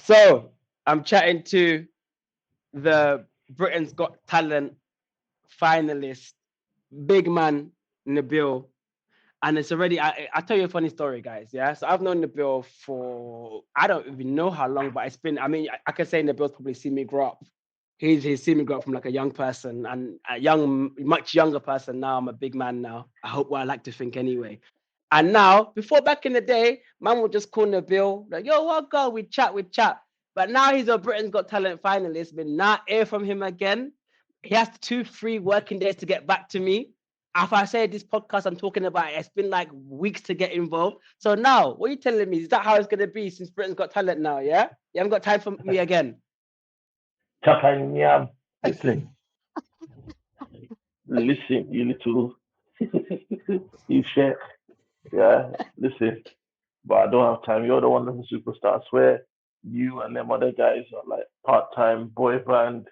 So I'm chatting to the Britain's Got Talent finalist, big man Nabil. And it's already, I'll tell you a funny story, guys. Yeah. So I've known Nabil for, I don't even know how long, but it's been, I can say Nabil's probably seen me grow up. He's seen me grow up from like a young person and a much younger person. Now I'm a big man now. I hope, well, I like to think anyway. And now, before back in the day, man would just call Nabil, like, yo, what girl? We chat. But now he's a Britain's Got Talent finalist. But not hear from him again. He has 2-3 working days to get back to me. After I say this podcast I'm talking about, it's been like weeks to get involved. So now, what are you telling me? Is that how it's going to be since Britain's Got Talent now, yeah? You haven't got time for me again? Chapanyam. Listen, you little, you share. Yeah, listen. But I don't have time. You're the one that's a superstar. I swear, you and them other guys are like part-time boy band,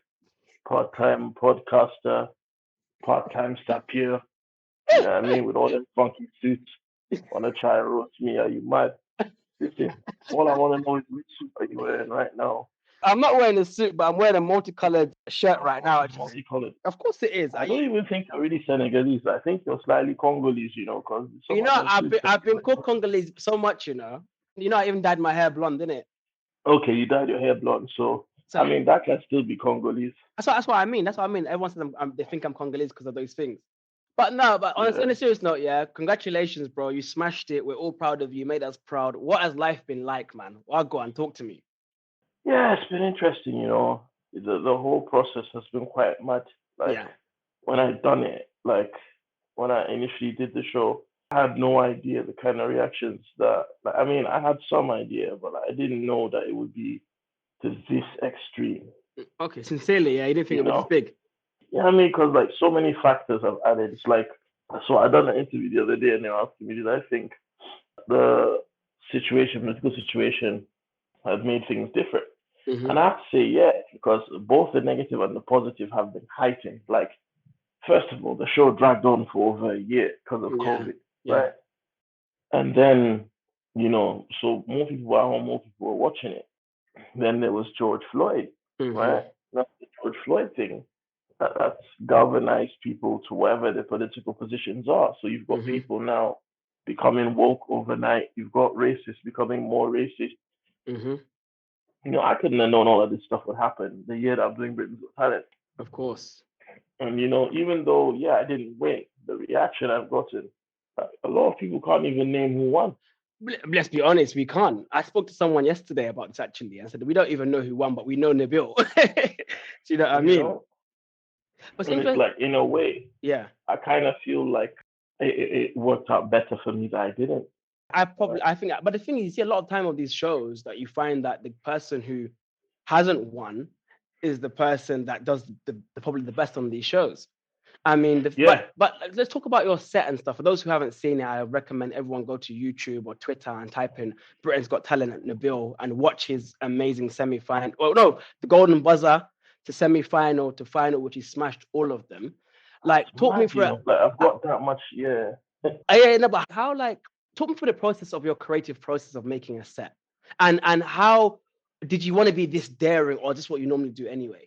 part-time podcaster, part-time sapir. You know what I mean? With all them funky suits. Wanna try and roast me? Are you mad? Listen, all I wanna know is which suit are you wearing right now? I'm not wearing a suit, but I'm wearing a multicolored shirt right now. Multicolored. Of course it is. I don't even think you're really Senegalese. I think you're slightly Congolese, because some of them suits I've been called Congolese so much, I even dyed my hair blonde, didn't it? Okay, you dyed your hair blonde, so So I mean that can still be Congolese. that's what I mean. That's what I mean. Everyone says they think I'm Congolese because of those things. But no, Yeah. on a serious note, yeah, congratulations, bro. You smashed it. We're all proud of you. You made us proud. What has life been like, man? Well, go on, talk to me. Yeah, it's been interesting. The whole process has been quite mad. Like Yeah. when I done it, like when I initially did the show, I had no idea the kind of reactions that. Like, I mean, I had some idea, but I didn't know that it would be to this extreme. Okay, sincerely, yeah, you didn't think You it'd be this know? big. Yeah, I mean, because like so many factors have added. It's like so. I done an interview the other day, and they were asking me, did I think the political situation, has made things different? Mm-hmm. And I have to say, yeah, because both the negative and the positive have been heightened. Like, first of all, the show dragged on for over a year because of Yeah. COVID, Yeah. right? And then, so more people were home, more people were watching it. Then there was George Floyd, Mm-hmm. right? That's the George Floyd thing. That's galvanized people to wherever their political positions are. So you've got Mm-hmm. people now becoming woke overnight. You've got racists becoming more racist. Mm-hmm. I couldn't have known all of this stuff would happen the year that I'm doing Britain's Got Talent. Of course. And even though, yeah, I didn't win, the reaction I've gotten, a lot of people can't even name who won. Let's be honest, we can't. I spoke to someone yesterday about this actually. I said we don't even know who won, but we know Nabil. Do you know what I You mean? know, But it's and it's interesting. like in a way, Yeah. I kind of feel like it worked out better for me that I didn't. I think, but the thing is, you see a lot of time of these shows that you find that the person who hasn't won is the person that does probably the best on these shows. I mean, Yeah, but let's talk about your set and stuff. For those who haven't seen it, I recommend everyone go to YouTube or Twitter and type in Britain's Got Talent at Nabil and watch his amazing semi-final. Well, no, the golden buzzer to semi-final to final, which he smashed all of them. Like, it's talk me mad, through it. Like I've got that much, yeah. Yeah, no, but how, like, talk me through the process of your creative process of making a set, and how did you want to be this daring or just what you normally do anyway?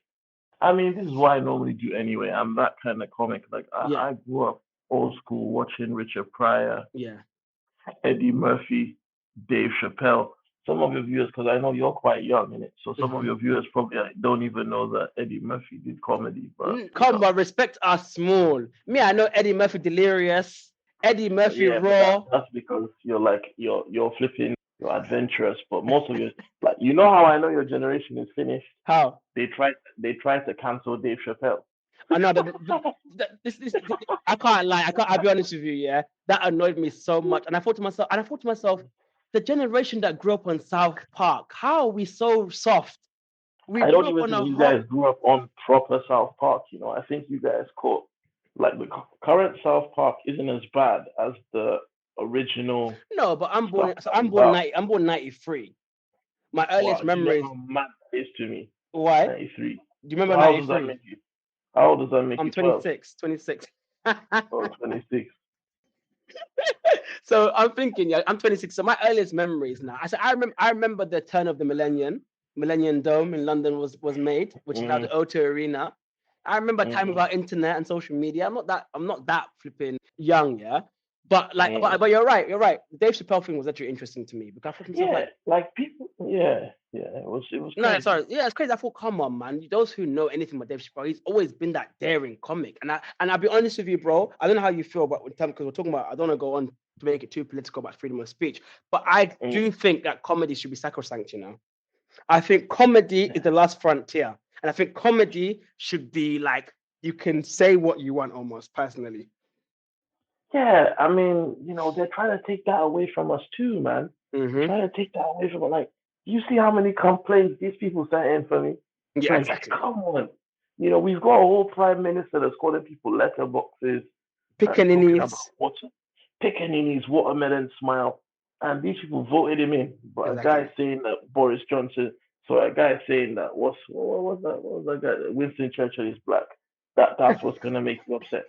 I mean, this is what I normally do anyway. I'm that kind of comic. Like Yeah, I grew up old school watching Richard Pryor, yeah. Eddie Murphy, Dave Chappelle. Some of your viewers, because I know you're quite young in it, so some of Mhm. your viewers probably don't even know that Eddie Murphy did comedy. But Come on, respect us small. Me, I know Eddie Murphy Delirious, Eddie Murphy yeah, but Raw. that's because you're flipping, you're adventurous. But most of your like, how I know your generation is finished. How? They tried to cancel Dave Chappelle. I know this I can't lie. I'll be honest with you, yeah. That annoyed me so much. And I thought to myself, the generation that grew up on South Park, how are we so soft? We I don't grew up even on think a you hot. guys grew up on proper South Park. I think you guys caught like the current South Park isn't as bad as the original No, but stuff that was out. I'm born 93. My earliest Wow, do you know memories. how mad that is to me? Why? Do 93. you So remember how old does that 93? make you? How old does that make I'm you? 12 26, 26. or 26? So I'm thinking, yeah, I'm 26. So my earliest memories now. I remember the turn of the millennium. Millennium Dome in London was made, which is now the Mm, O2 Arena. I remember a time mm, without internet and social media. I'm not that flipping young, yeah. But like, mm. but you're right. You're right. The Dave Chappelle thing was actually interesting to me because I thought to myself Yeah, like, like people. Yeah, yeah. It was no, crazy. sorry, yeah, it's crazy. I thought, come on, man. Those who know anything about Dave Chappelle, he's always been that daring comic. And I'll be honest with you, bro. I don't know how you feel about time because we're talking about. I don't want to go on to make it too political about freedom of speech, but I do Mm. think that comedy should be sacrosanct. You know. I think comedy is the last frontier. And I think comedy should be like you can say what you want almost personally. Yeah, I mean, they're trying to take that away from us too, man. They're Hmm. trying to take that away from us. Like, you see how many complaints these people sent in for me? It's Yeah, like, exactly. come on. We've got a whole prime minister that's calling people letterboxes and talking about Pickaninnies. water, Pickaninny's watermelon smile, and these people voted him in. But a guy Exactly. saying that Boris Johnson, so a guy saying that what was that? What was that guy? That Winston Churchill is black. That's what's gonna make you upset.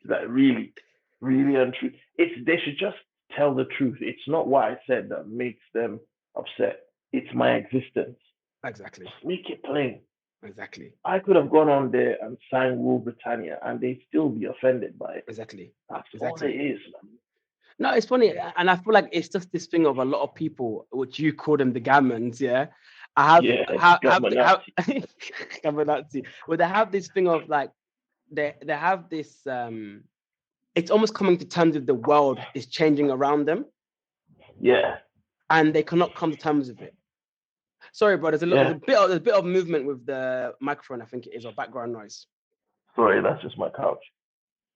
Like really, really untrue. They should just tell the truth. It's not what I said that makes them upset. It's my existence. Exactly. Just make it plain. Exactly. I could have gone on there and signed Rule Britannia, and they'd still be offended by it. Exactly. That's all it Exactly. is, No, it's funny, and I feel like it's just this thing of a lot of people, which you call them the gammons, yeah. I yeah, have Gamanati. gammon. Well, they have this thing of like they have this it's almost coming to terms with the world is changing around them Yeah, and they cannot come to terms with it. Sorry, bro. There's yeah. a bit of movement with the microphone. I think it is or background noise. Sorry, that's just my couch.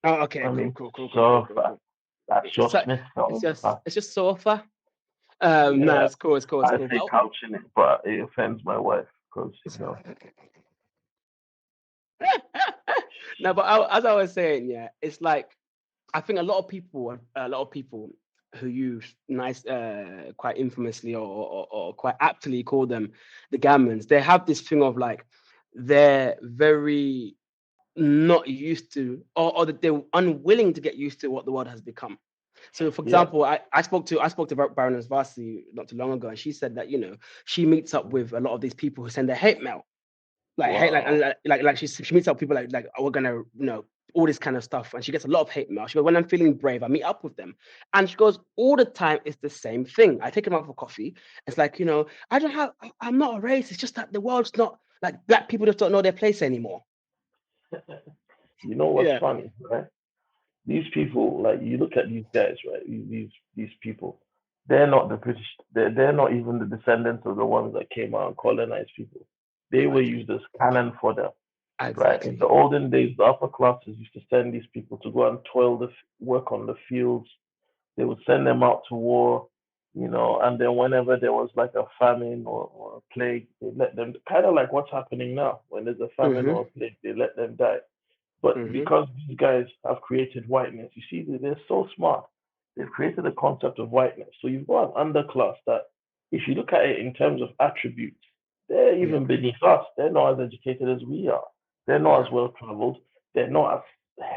Oh, okay, I cool, mean, cool, cool, cool, cool, cool, sofa. cool. That's It's your like Smith it's sofa. just sofa. No, Yeah, it's cool, it's cool, it's I cool. say But couch in it, but it offends my wife because no, but as I was saying, yeah, it's like I think a lot of people who use nice, quite infamously or quite aptly call them the gammons. They have this thing of like they're very not used to, or that they're unwilling to get used to what the world has become. So, for yeah. example, I spoke to Baroness Vasi not too long ago, and she said that she meets up with a lot of these people who send their hate mail like hate like and Wow. like she meets up with people like oh, we're gonna all this kind of stuff and she gets a lot of hate mail. She goes, when I'm feeling brave I meet up with them, and she goes, all the time it's the same thing. I take them out for coffee. It's like, I'm not a race, it's just that the world's not like black people just don't know their place anymore. You know what's Yeah, funny, right? These people, like you look at these guys, right? These people, they're not the British. They're not even the descendants of the ones that came out and colonized people. They were exactly, used as cannon fodder, right? In the exactly. olden days, the upper classes used to send these people to go and work on the fields. They would send them out to war, and then whenever there was like a famine or a plague, they let them, kind of like what's happening now. When there's a famine Mm-hmm. or a plague, they let them die. But Mm-hmm. because these guys have created whiteness, you see, they're so smart. They've created a concept of whiteness. So you've got an underclass that, if you look at it in terms of attributes, they're Yeah, even beneath us. They're not as educated as we are. They're not yeah. as well traveled. They're not as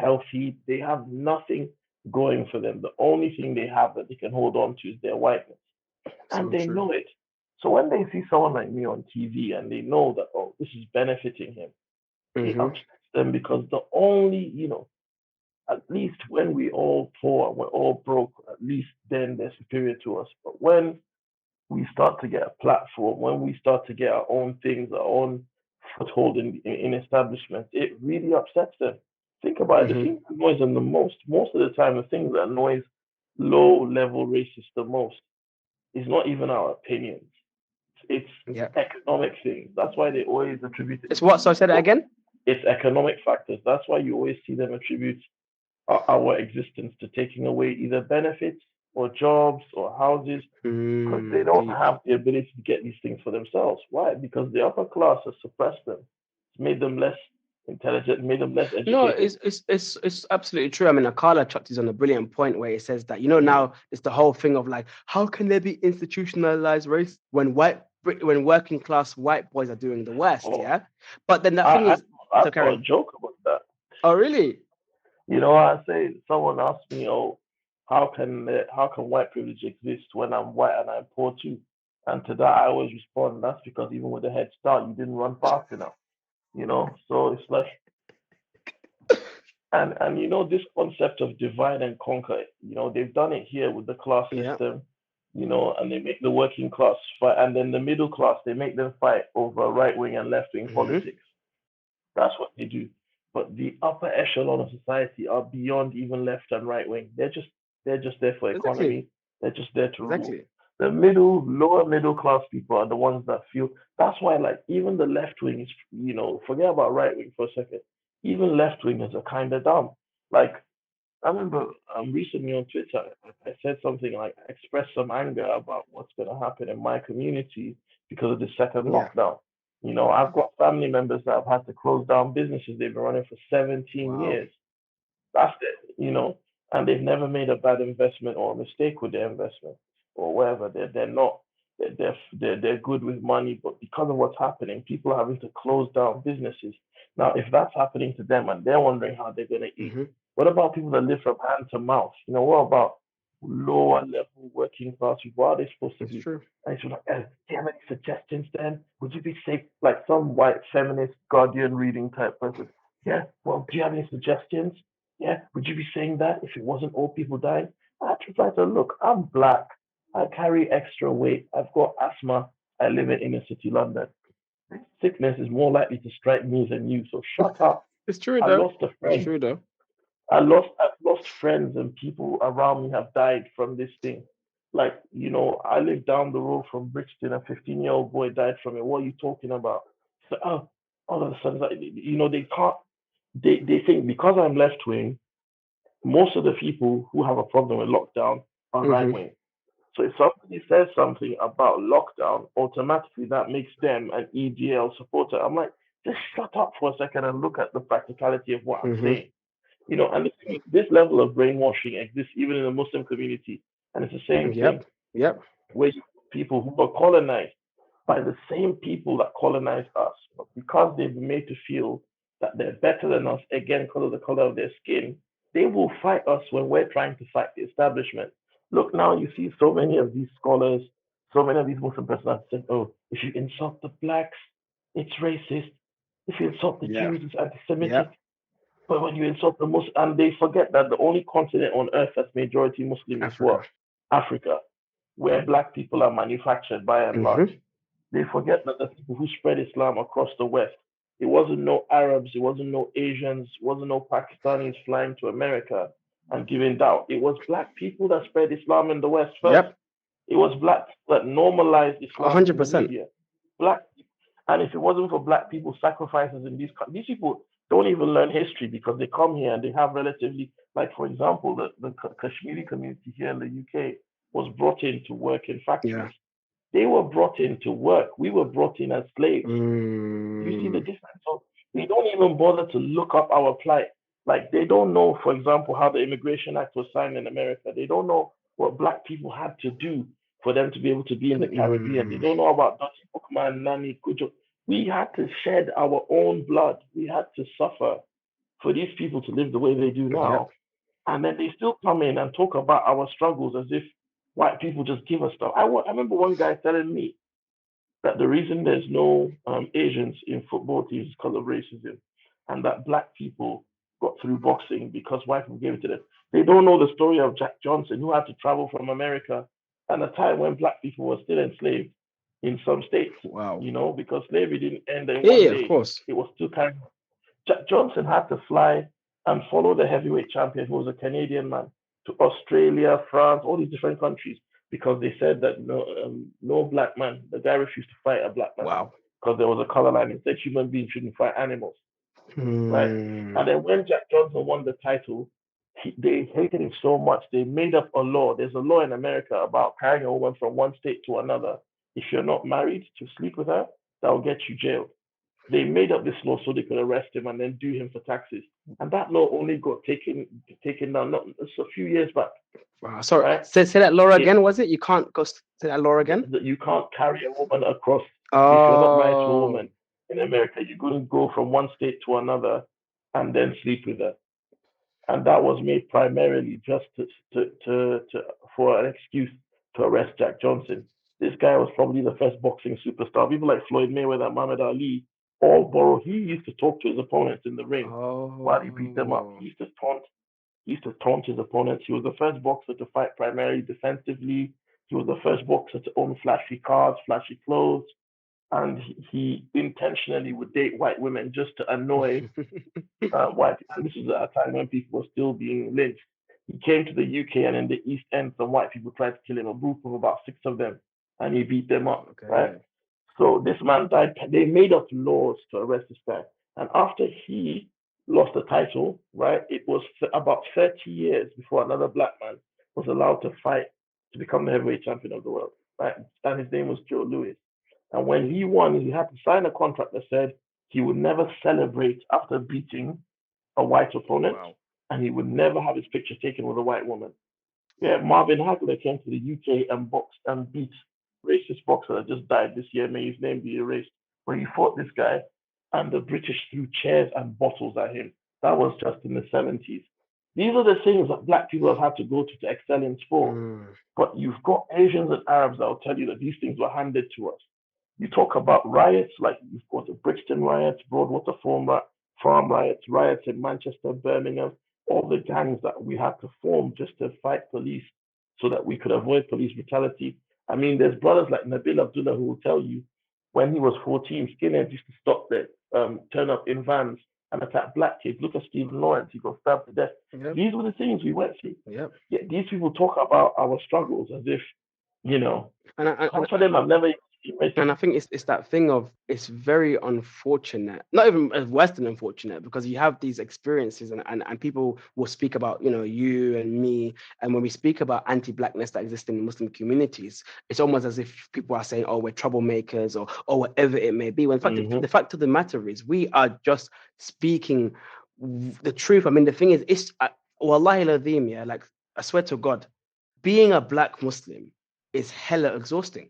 healthy. They have nothing going for them. The only thing they have that they can hold on to is their whiteness. And So they true. know it. So when they see someone like me on TV and they know that, oh, this is benefiting him, it Mm-hmm. upsets them because the only, at least when we all poor, we're all broke, at least then they're superior to us. But when we start to get a platform, when we start to get our own things, our own foothold in establishments, it really upsets them. Think about it. The Mm-hmm. thing that annoys them the most of the time, the thing that annoys low level racists the most is not even our opinions. It's Yeah. economic things. That's why they always attribute it. It's what? So I said that again. It's economic factors. That's why you always see them attribute our existence to taking away either benefits or jobs or houses because they don't Deep. have the ability to get these things for themselves. Why? Because the upper class has suppressed them. It's made them less intelligent, made them less No, educated. it's absolutely true. I mean, Akala chucked is on a brilliant point where he says that Mm. now it's the whole thing of like, how can there be institutionalized race when when working class white boys are doing the worst? Oh, Yeah, but then that thing I, is, I, so I've got a Karen. joke about that. Oh, really? I say someone asked me, "Oh, how can white privilege exist when I'm white and I'm poor too?" And to that, I always respond, that's because even with a head start, you didn't run fast enough. So it's like, and this concept of divide and conquer, they've done it here with the class Yeah. system, and they make the working class fight, and then the middle class, they make them fight over right wing and left wing Mm-hmm. politics. That's what they do. But the upper echelon of society are beyond even left and right wing. They're just there for Exactly. economy. They're just there to rule. Exactly. The lower middle class people are the ones that feel. That's why, like, even the left wing is, forget about right wing for a second. Even left wingers are kind of dumb. Like, I remember recently on Twitter, I said something like, I expressed some anger about what's going to happen in my community because of the second Yeah. lockdown. I've got family members that have had to close down businesses they've been running for 17 Wow. years. That's it. And they've never made a bad investment or a mistake with their investment or whatever. They're not. They're good with money, but because of what's happening, people are having to close down businesses. Now, if that's happening to them and they're wondering how they're going to eat, Mm-hmm. what about people that live from hand to mouth? What about lower level working class people? What are they supposed to It's do? true. And it's like, do you have any suggestions then? Would you be safe, like some white feminist Guardian reading type person? Yeah, well, do you have any suggestions? Yeah, would you be saying that if it wasn't all people dying? I just like to look, I'm black. I carry extra weight. I've got asthma. I live in inner city London. Sickness is more likely to strike me than you. So shut up. It's true I though. lost a It's friend. true though. I've lost friends and people around me have died from this thing. Like, I live down the road from Brixton. A 15-year-old boy died from it. What are you talking about? So, all of a sudden, like, they can't. They think because I'm left wing, most of the people who have a problem with lockdown are right Mm-hmm. wing. So if somebody says something about lockdown, automatically that makes them an EDL supporter. I'm like, just shut up for a second and look at the practicality of what I'm Mm-hmm. saying. And this level of brainwashing exists even in the Muslim community. And it's the same thing Yep. Yep. where you have people who are colonized by the same people that colonized us. But because they've been made to feel that they're better than us, again, because of the color of their skin, they will fight us when we're trying to fight the establishment. Look, now you see so many of these scholars, so many of these Muslim persons saying, oh, if you insult the blacks, it's racist. If you insult the Yeah. Jews, it's anti Semitic. Yep. But when you insult the Muslim, and they forget that the only continent on earth that's majority Muslim is Africa. what? Africa, where black people are manufactured by and large. Mm-hmm. They forget that the people who spread Islam across the West, it wasn't no Arabs, it wasn't no Asians, it wasn't no Pakistanis flying to America and giving down. It was black people that spread Islam in the West first. Yep. It was black people that normalized Islam in the 100%. media. Black, and if it wasn't for black people sacrifices in these people don't even learn history because they come here and they have relatively, like for example, the Kashmiri community here in the UK was brought in to work in Yeah. factories. They were brought in to work. We were brought in as slaves. You see the Mm. difference? So they don't even bother to look up our plight. Like they don't know, for example, how the Immigration Act was signed in America. They don't know what black people had to do for them to be able to be in the Caribbean. They Mm. don't know about Dutty Bookman, Nani, Kujo. We had to shed our own blood. We had to suffer for these people to live the way they do Yep. now. And then they still come in and talk about our struggles as if white people just give us stuff. I remember one guy telling me that the reason there's no Asians in football teams is because of racism, and that black people got through boxing because white people gave it to them. They don't know the story of Jack Johnson, who had to travel from America at a time when black people were still enslaved in some states, Wow. because slavery didn't end in Yeah, one yeah, of day. course. It was still carrying. Jack Johnson had to fly and follow the heavyweight champion, who was a Canadian man, to Australia, France, all these different countries, because they said that no black man, the guy refused to fight a black man Wow. because there was a color line. It said human beings shouldn't fight animals, right? Mm. And then when Jack Johnson won the title, they hated him so much they made up a law. There's a law in America about carrying a woman from one state to another. If you're not married, to sleep with her, that will get you jailed. They made up this law so they could arrest him and then do him for taxes. And that law only got taken down not it's a few years back, Wow. Sorry. right? Say that law It, again, was it? You can't go say that law again? you can't carry a woman across if you're not married to a Oh. woman in America. You're going to go from one state to another and then sleep with her. And that was made primarily just to for an excuse to arrest Jack Johnson. This guy was probably the first boxing superstar. People like Floyd Mayweather and Muhammad Ali all borrow. He used to talk to his opponents in the ring while he beat them up. Oh, He used to taunt his opponents. He was the first boxer to fight primarily defensively. He was the first boxer to own flashy cars, flashy clothes, and he intentionally would date white women just to annoy white people. And this was at a time when people were still being lynched. He came to the UK, and in the East End, some white people tried to kill him, a group of about six of them, and he beat them up, right? okay. So this man died. They made up laws to arrest this guy. And after he lost the title, right, it was about 30 years before another black man was allowed to fight to become the heavyweight champion of the world, right? And his name was Joe Louis. And when he won, he had to sign a contract that said he would never celebrate after beating a white opponent, Wow. and he would never have his picture taken with a white woman. Yeah, Marvin Hagler came to the UK and boxed and beat racist boxer that just died this year. May his name be erased. Where he fought this guy, and the British threw chairs and bottles at him. That was just in the 70s. These are the things that black people have had to go to excel in sport. Mm. But you've got Asians and Arabs that will tell you that these things were handed to us. You talk about riots, like you've got the Brixton riots, Broadwater Farm riots, riots in Manchester, Birmingham, all the gangs that we had to form just to fight police so that we could avoid police brutality. I mean, there's brothers like Nabil Abdullah who will tell you when he was 14, skinheads used to stop there, turn up in vans and attack black kids. Look at Stephen Lawrence, he got stabbed to death. Yep. These were the things we went through. Yep. Yet these people talk about our struggles as if, you know, And I, some of them have never and I think it's that thing of it's very unfortunate, not even as worse than unfortunate, because you have these experiences and people will speak about, you and me. And when we speak about anti-blackness that exists in Muslim communities, it's almost as if people are saying, oh, we're troublemakers or whatever it may be. When in fact, Mm-hmm. the fact of the matter is we are just speaking the truth. I mean, the thing is, wallahi ladhim, yeah, like I swear to God, being a black Muslim is hella exhausting.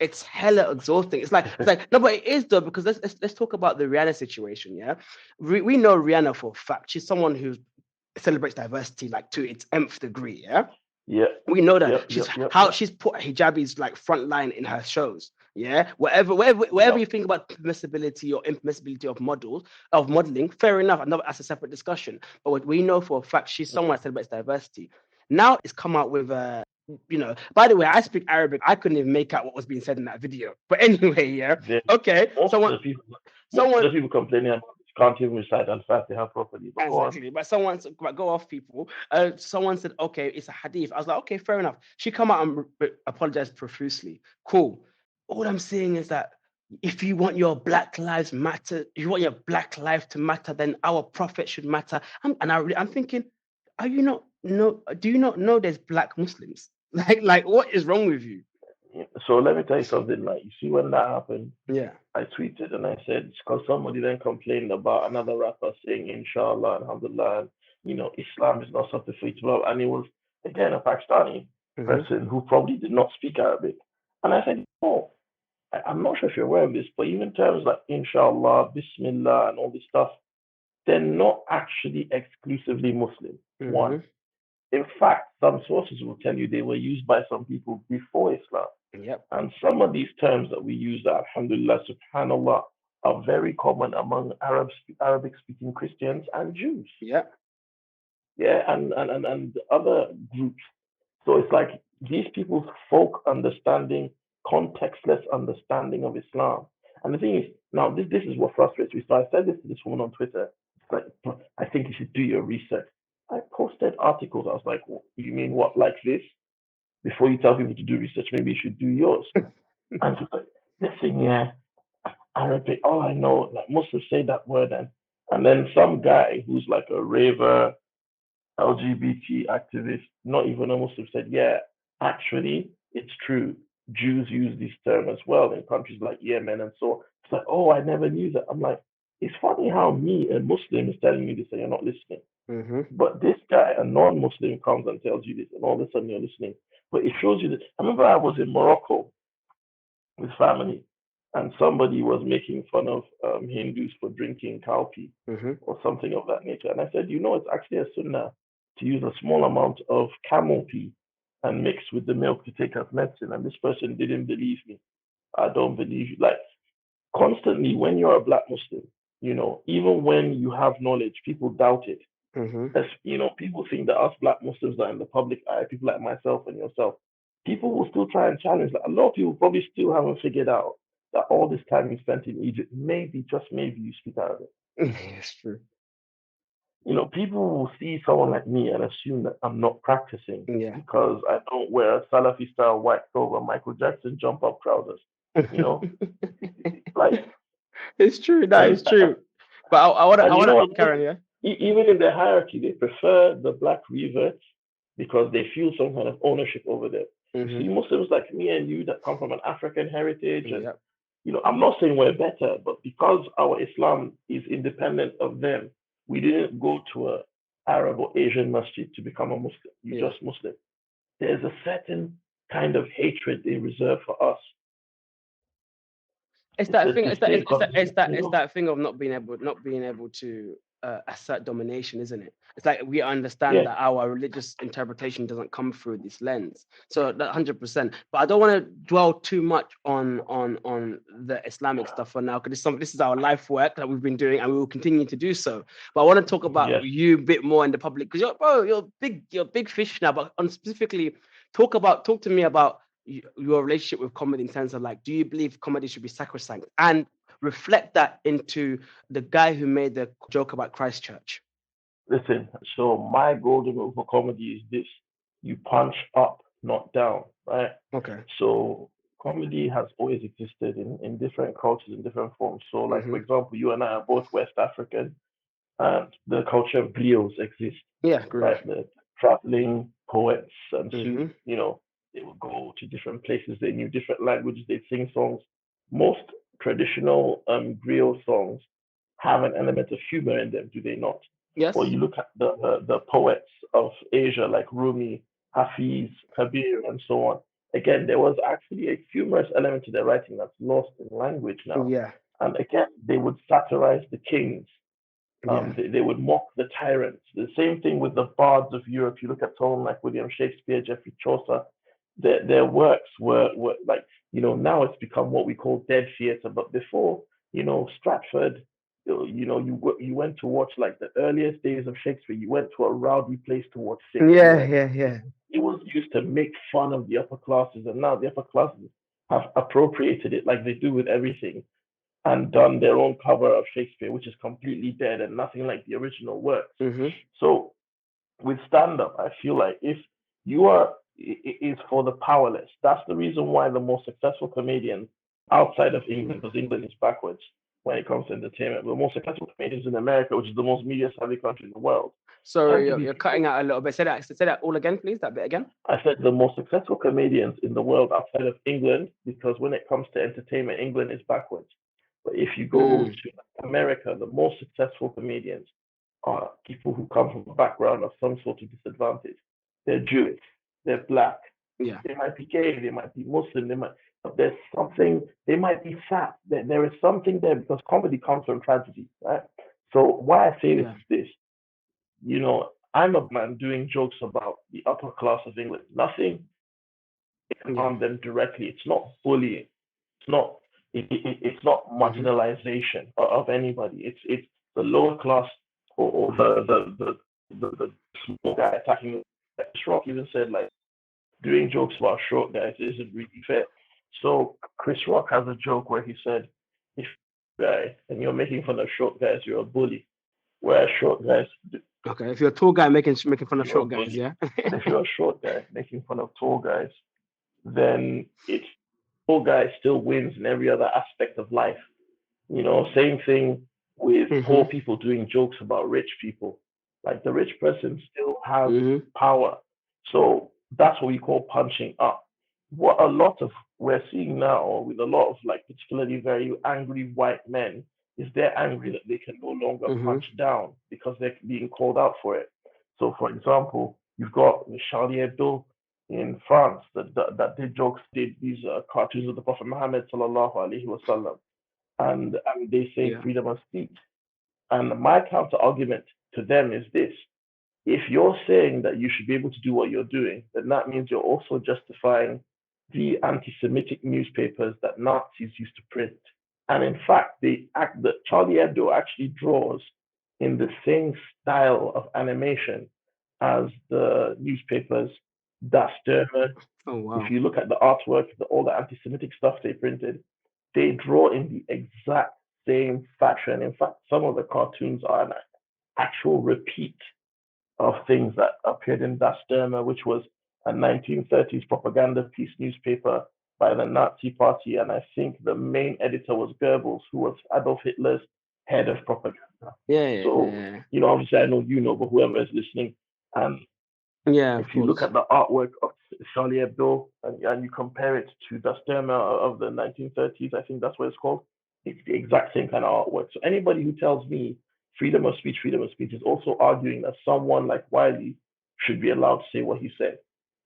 It's hella exhausting. It's like no, but it is though, because let's talk about the Rihanna situation. Yeah, we know Rihanna for a fact. She's someone who celebrates diversity like to its nth degree. Yeah, Yeah. we know that Yep. Yep. Yep. how Yep. she's put hijabis like front line in her shows. Yeah, wherever Yep. you think about permissibility or impermissibility of modeling, fair enough. Another that's a separate discussion. But what we know for a fact, she's someone that celebrates diversity. Now it's come out with By the way, I speak Arabic. I couldn't even make out what was being said in that video. But anyway, yeah. Yeah. Okay. Most of the people, most of Someone the people complaining about this can't even recite Al-Fatiha properly. But go on. Exactly, but go off, people. Someone said, okay, it's a hadith. I was like, okay, fair enough. She come out and apologized profusely. Cool. All I'm saying is that if you want your Black Lives Matter, if you want your Black life to matter, then our prophet should matter. I'm thinking, are you not no? Do you not know there's Black Muslims? Like, what is wrong with you? So let me tell you something. Like, you see, when that happened, Yeah. I tweeted and I said, because somebody then complained about another rapper saying, Inshallah, Alhamdulillah, and, Islam is not something for you to love. And it was, again, a Pakistani Mm-hmm. person who probably did not speak Arabic. And I said, oh, I'm not sure if you're aware of this, but even terms like Inshallah, Bismillah, and all this stuff, they're not actually exclusively Muslim. One. Mm-hmm. In fact, some sources will tell you they were used by some people before Islam. Yep. And some of these terms that we use, Alhamdulillah, Subhanallah, are very common among Arabic speaking Christians and Jews. Yep. Yeah, and other groups. So it's like these people's folk understanding, contextless understanding of Islam. And the thing is, now this is what frustrates me. So I said this to this woman on Twitter. It's like, I think you should do your research. I posted articles. I was like, you mean what, like this? Before you tell people to do research, maybe you should do yours. And she's like, listen, yeah, Arabic, all I know, like Muslims say that word. And then some guy who's like a raver, LGBT activist, not even a Muslim, said, yeah, actually, it's true. Jews use this term as well in countries like Yemen and so. It's like, oh, I never knew that. I'm like, it's funny how me, a Muslim, is telling me this and you're not listening. Mm-hmm. But this guy, a non-Muslim, comes and tells you this, and all of a sudden you're listening. But it shows you that. I remember I was in Morocco with family, and somebody was making fun of Hindus for drinking cow pee Mm-hmm. or something of that nature. And I said, it's actually a sunnah to use a small amount of camel pee and mix with the milk to take as medicine. And this person didn't believe me. I don't believe you. Like constantly, when you're a black Muslim, even when you have knowledge, people doubt it. Mm-hmm. As people think that us black Muslims are in the public eye, people like myself and yourself, people will still try and challenge. Like a lot of people probably still haven't figured out that all this time you spent in Egypt, maybe, just maybe, you speak Arabic. It's true. People will see someone like me and assume that I'm not practicing Yeah. because I don't wear a Salafi style white coat Michael Jackson jump up trousers. You know, like, It's true. That and is true. But I and wanna, what? Karen, yeah. Even in the hierarchy, they prefer the black reverts because they feel some kind of ownership over them. You Mm-hmm. see, Muslims like me and you that come from an African heritage, and Yep. I'm not saying we're better, but because our Islam is independent of them, we didn't go to a Arab or Asian masjid to become a Muslim. You Yeah. just Muslim. There's a certain kind of hatred they reserve for us. It's It's that a thing. distinct, It's that thing of not being able to assert domination, isn't it? It's like we understand yeah, that our religious interpretation doesn't come through this lens. So that 100%. But I don't want to dwell too much on the Islamic stuff for now, because this is our life work that we've been doing, and we will continue to do so. But I want to talk about yes. you a bit more in the public, because you're big fish now. But on specifically, talk to me about your relationship with comedy in terms of, like, do you believe comedy should be sacrosanct, and reflect that into the guy who made the joke about Christchurch. Listen, so my golden rule for comedy is this: you punch up, not down, right? Okay. So comedy has always existed in different cultures, in different forms. So, like, for Mm-hmm. example, you and I are both West African, and the culture of griots exists, Yeah, agree. right? The traveling poets and Mm-hmm. soup, they would go to different places, they knew different languages, they sing songs. Most traditional griot songs have an element of humor in them, do they not? Or Yes. you look at the poets of Asia like Rumi, Hafiz, Kabir, and so on. Again, there was actually a humorous element to their writing that's lost in language now. Yeah. And again, they would satirize the kings. Yeah. They would mock the tyrants. The same thing with the bards of Europe. You look at someone like William Shakespeare, Geoffrey Chaucer. Their works were like, now it's become what we call dead theatre. But before, Stratford, you went to watch like the earliest days of Shakespeare. You went to a rowdy place to watch Yeah. Shakespeare. Yeah. Yeah. It was used to make fun of the upper classes, and now the upper classes have appropriated it like they do with everything and done their own cover of Shakespeare, which is completely dead and nothing like the original works. Mm-hmm. So with stand up, I feel like if you are, it's for the powerless. That's the reason why the most successful comedians outside of England, because England is backwards when it comes to entertainment, but the most successful comedians in America, which is the most media savvy country in the world, Sorry, tend to you're, be you're cutting people. out a little bit. Say that all again, please. That bit again. I said the most successful comedians in the world outside of England, because when it comes to entertainment, England is backwards. But if you go Mm. to America, the most successful comedians are people who come from a background of some sort of disadvantage. They're Jewish, they're black, Yeah. they might be gay, they might be Muslim, but there's something, they might be fat. There is something there because comedy comes from tragedy, right? So why I say this Yeah. is this, I'm a man doing jokes about the upper class of England. Nothing Yeah. on them directly. It's not bullying. It's not. It's not Mm-hmm. marginalization of anybody. It's the lower class or the small guy attacking. Rock even said like doing jokes about short guys isn't really fair. So Chris Rock has a joke where he said, "If you're a guy and you're making fun of short guys, you're a bully. Whereas short guys, Okay. If you're a tall guy making fun of you're a short guys, bully. yeah. But if you're a short guy making fun of tall guys, then it's tall guy still wins in every other aspect of life. Same thing with Mm-hmm. poor people doing jokes about rich people. Like the rich person still has Mm-hmm. power. So that's what we call punching up. What a lot of we're seeing now with a lot of like particularly very angry white men is they're angry that they can no longer Mm-hmm. punch down because they're being called out for it. So for example, you've got Charlie Hebdo in France that did jokes, did these cartoons of the Prophet Muhammad sallallahu alaihi wasallam, and they say Yeah. freedom of speech. And my counter argument to them is this: if you're saying that you should be able to do what you're doing, then that means you're also justifying the anti-Semitic newspapers that Nazis used to print. And in fact, that Charlie Hebdo actually draws in the same style of animation as the newspapers Das Stürmer. Oh If wow. you look at the artwork, all the anti-Semitic stuff they printed, they draw in the exact same fashion. In fact, some of the cartoons are an actual repeat of things that appeared in Das Stürmer, which was a 1930s propaganda piece newspaper by the Nazi Party. And I think the main editor was Goebbels, who was Adolf Hitler's head of propaganda. So, Yeah. obviously I know you know, but whoever is listening, and Yeah, if of you look course. at the artwork of Charlie Hebdo and you compare it to the Stürmer of the 1930s, I think that's what it's called. It's the exact same kind of artwork. So anybody who tells me freedom of speech is also arguing that someone like Wiley should be allowed to say what he said.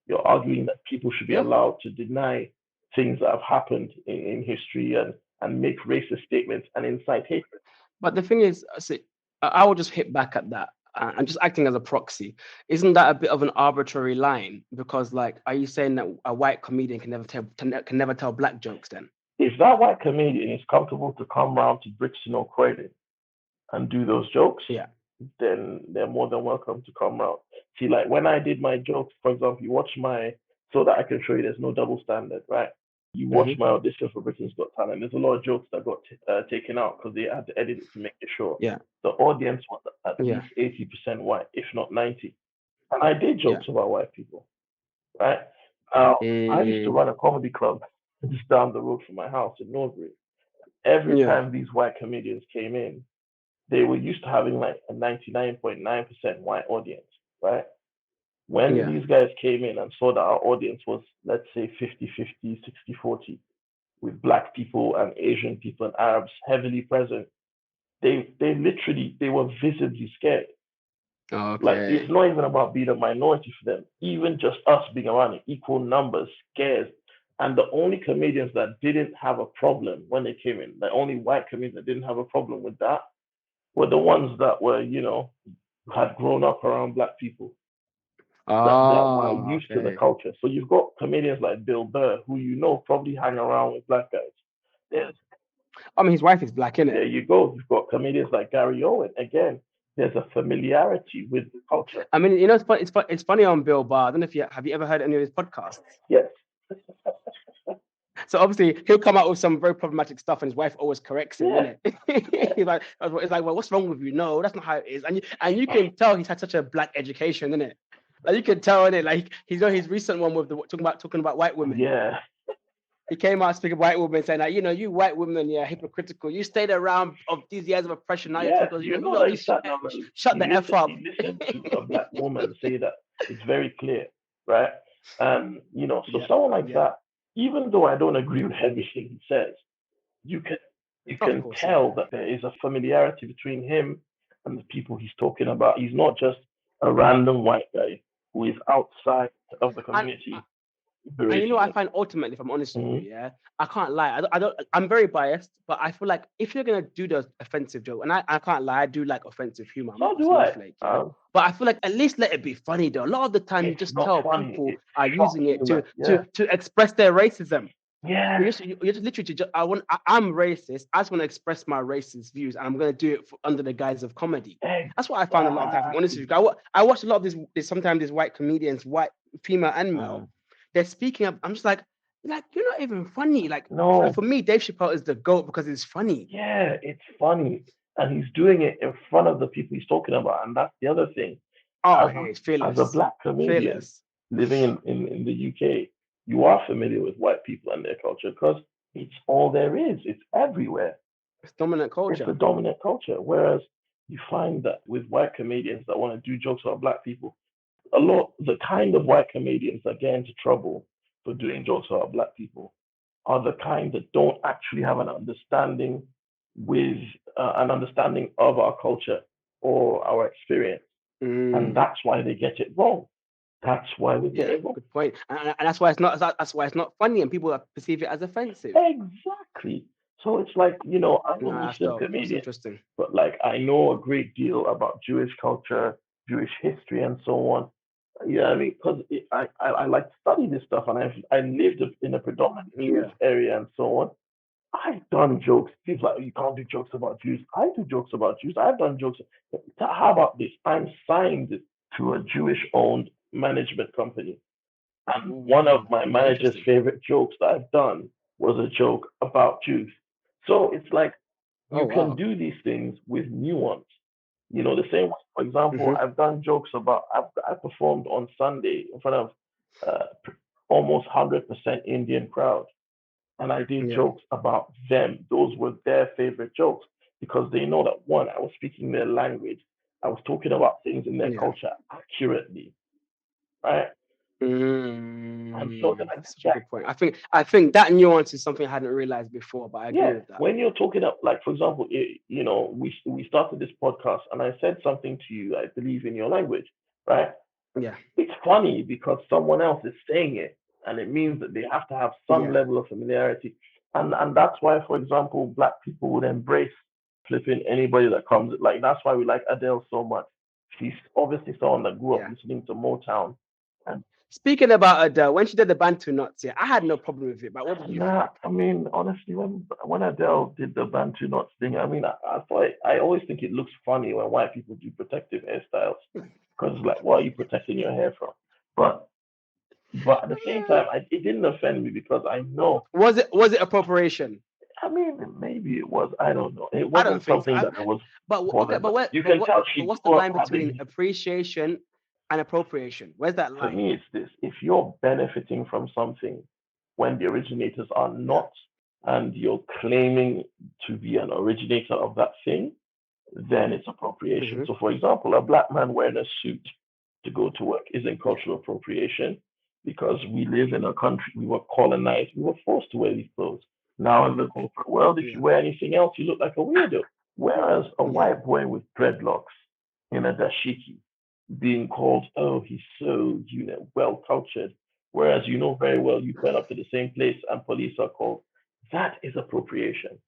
You're arguing that people should be Yeah. allowed to deny things that have happened in history and make racist statements and incite hatred. But the thing is, see, I will just hit back at that. I'm just acting as a proxy. Isn't that a bit of an arbitrary line? Because, like, are you saying that a white comedian can never tell black jokes? Then, If that white comedian is comfortable to come round to Brixton or Croydon and do those jokes, yeah, then they're more than welcome to come round. See, like when I did my jokes, for example, you watch my, so that I can show you there's no double standard, right? You watch mm-hmm. my audition for Britain's Got Talent. There's a lot of jokes that got taken out because they had to edit it to make it short. Yeah, The audience was at yeah, least 80% white, if not 90. And I did yeah. jokes about white people, right? I used to Mm, run a comedy club just down the road from my house in Norbury. Every yeah, time these white comedians came in, they were used to having like a 99.9% white audience, right? When yeah. these guys came in and saw that our audience was, let's say, 50-50, 60-40, with black people and Asian people and Arabs heavily present, they were visibly scared. Like it's Okay. not even about being a minority for them. Even just us being around in equal numbers scares. And the only comedians that didn't have a problem when they came in, the only white comedians that didn't have a problem with that were the ones that were, had grown up around black people that were Ah, used to the okay. culture. So you've got comedians like Bill Burr, who probably hang around with black guys. There's, I mean, his wife is black, innit? there you go. You've got comedians like Gary Owen. Again, there's a familiarity with the culture. I mean, it's fun. It's funny on Bill Barr. I don't know if you ever heard any of his podcasts. Yes. So obviously he'll come out with some very problematic stuff, and his wife always corrects him, Yeah. innit? It's like, well, what's wrong with you? No, that's not how it is. And you can tell he's had such a black education, innit? Like you can tell, innit? Like he's got his recent one with the talking about white women. Yeah. He came out speaking white women, saying that you white women, yeah, hypocritical. You stayed around of these years of oppression. Now you're Yeah. talking, You you know lot that he just sat down and shut the f up. he listened to a black woman say that it's very clear, right? And so Yeah, someone like yeah. that, even though I don't agree with everything he says, you can Of course, tell yeah. that there is a familiarity between him and the people he's talking about. He's not just a random white guy who is outside of the And community And you know what berating I find ultimately, if I'm honest with you, them. yeah, I can't lie. I'm very biased, but I feel like if you're gonna do the offensive joke, and I can't lie, I do like offensive humor. I'm So not a do I. snowflake, yeah. But I feel like at least let it be funny though. A lot of the time you It's just not tell funny. people It's are shock using it humor. Yeah. to express their racism. Yes. You're just literally just I'm racist. I just want to express my racist views, and I'm gonna do it under the guise of comedy. That's what I found a lot of time. If I'm honest with Exactly. you, I watch a lot of this sometimes these white comedians, white female and male, they're speaking up. I'm just like you're not even funny. Like No. for me, Dave Chappelle is the GOAT because it's funny. Yeah, it's funny. And he's doing it in front of the people he's talking about. And that's the other thing. Oh, As it's a fearless, black comedian fearless. living in the UK, you are familiar with white people and their culture because it's all there is. It's everywhere. It's dominant It's the culture. dominant culture. Whereas you find that with white comedians that want to do jokes about black people, the kind of white comedians that get into trouble for doing jokes about black people are the kind that don't actually have with an understanding of our culture or our experience, and Mm. that's why they get it wrong. That's why they get Yeah, it wrong. good point. And that's why it's not funny, and people perceive it as offensive. Exactly. So it's like I'm a No, that's Muslim dope. That's comedian, interesting. but like I know a great deal about Jewish culture. Jewish history and so on. Yeah, I mean, because I like to study this stuff, and I lived in a predominantly Jewish Yeah. area and so on. I've done jokes. People like, you can't do jokes about Jews. I do jokes about Jews. I've done jokes. How about this? I'm signed to a Jewish-owned management company, and one of my Okay, manager's interesting. favorite jokes that I've done was a joke about Jews. So it's like Oh you can wow. do these things with nuance. The same way, for example, Mm-hmm. I've done jokes about, I performed on Sunday in front of almost 100% Indian crowd. And I did Yeah. jokes about them. Those were their favorite jokes because they know that one, I was speaking their language. I was talking about things in their Yeah. culture accurately, right? And so then I That's get such a that. good point. I think that nuance is something I hadn't realized before, but I agree Yeah, with that. when you're talking up, like for example, we started this podcast and I said something to you, I believe in your language, right? Yeah. It's funny because someone else is saying it, and it means that they have to have some Yeah. level of familiarity, and that's why, for example, black people would embrace flipping anybody that comes. Like that's why we like Adele so much. She's obviously someone that grew up Yeah. listening to Motown, and Speaking about Adele, when she did the Bantu Knots, yeah, I had no problem with it. But what did you think? nah, I mean, honestly, when Adele did the Bantu Knots thing, I mean, I thought I always think it looks funny when white people do protective hairstyles because like, what are you protecting your hair from? But But at the same Yeah. time, it didn't offend me because I know. Was it appropriation? I mean, maybe it was. I don't know. It I don't wasn't think so. something that I was Okay, bothered. but But what you but can what tell but she what's the grew up line between having. appreciation and appropriation? Where's that For line? me, it's this: if you're benefiting from something when the originators are Yeah. not, and you're claiming to be an originator of that thing, then it's appropriation. Hmm. So, for example, a black man wearing a suit to go to work isn't Yeah. cultural appropriation because we live in a country, we were colonized, we were forced to wear these clothes. Now, in the corporate world, if you Yeah. wear anything else, you look like a weirdo. Whereas a Yeah. white boy with dreadlocks in a dashiki being called, oh, he's so, well cultured. Whereas you know very well you turn up to the same place and police are called. That is appropriation.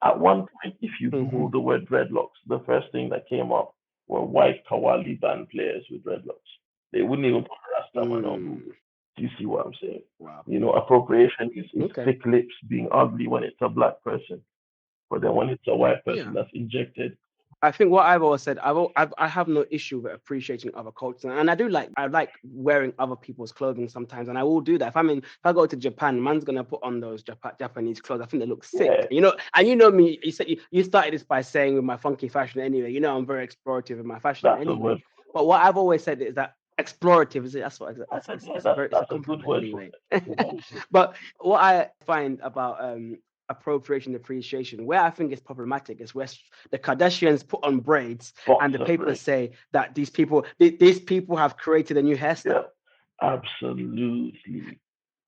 At one point, if you Hmm. Google the word dreadlocks, the first thing that came up were white Kawali band players with dreadlocks. They wouldn't even put Rastaman on Mm. Google. Do you see what I'm saying? Wow. Appropriation is Okay. thick lips being ugly when it's a black person, but then when it's a white person Yeah. that's injected, I think what I've always said, I have no issue with appreciating other cultures, and I like wearing other people's clothing sometimes, and I will do that. If I go to Japan, man's gonna put on those Japanese clothes. I think they look sick, yeah, and you know me. You said you started this by saying with my funky fashion anyway. You know I'm very explorative in my fashion that's a anyway. word. But what I've always said is that explorative is that's what I said, yeah, it's a that's a good compliment word for anyway. it. Very good. But what I find about appropriation appreciation where I think it's problematic is where the Kardashians put on braids and the Boxer papers brain. say that these people have created a new Yeah, hairstyle. absolutely.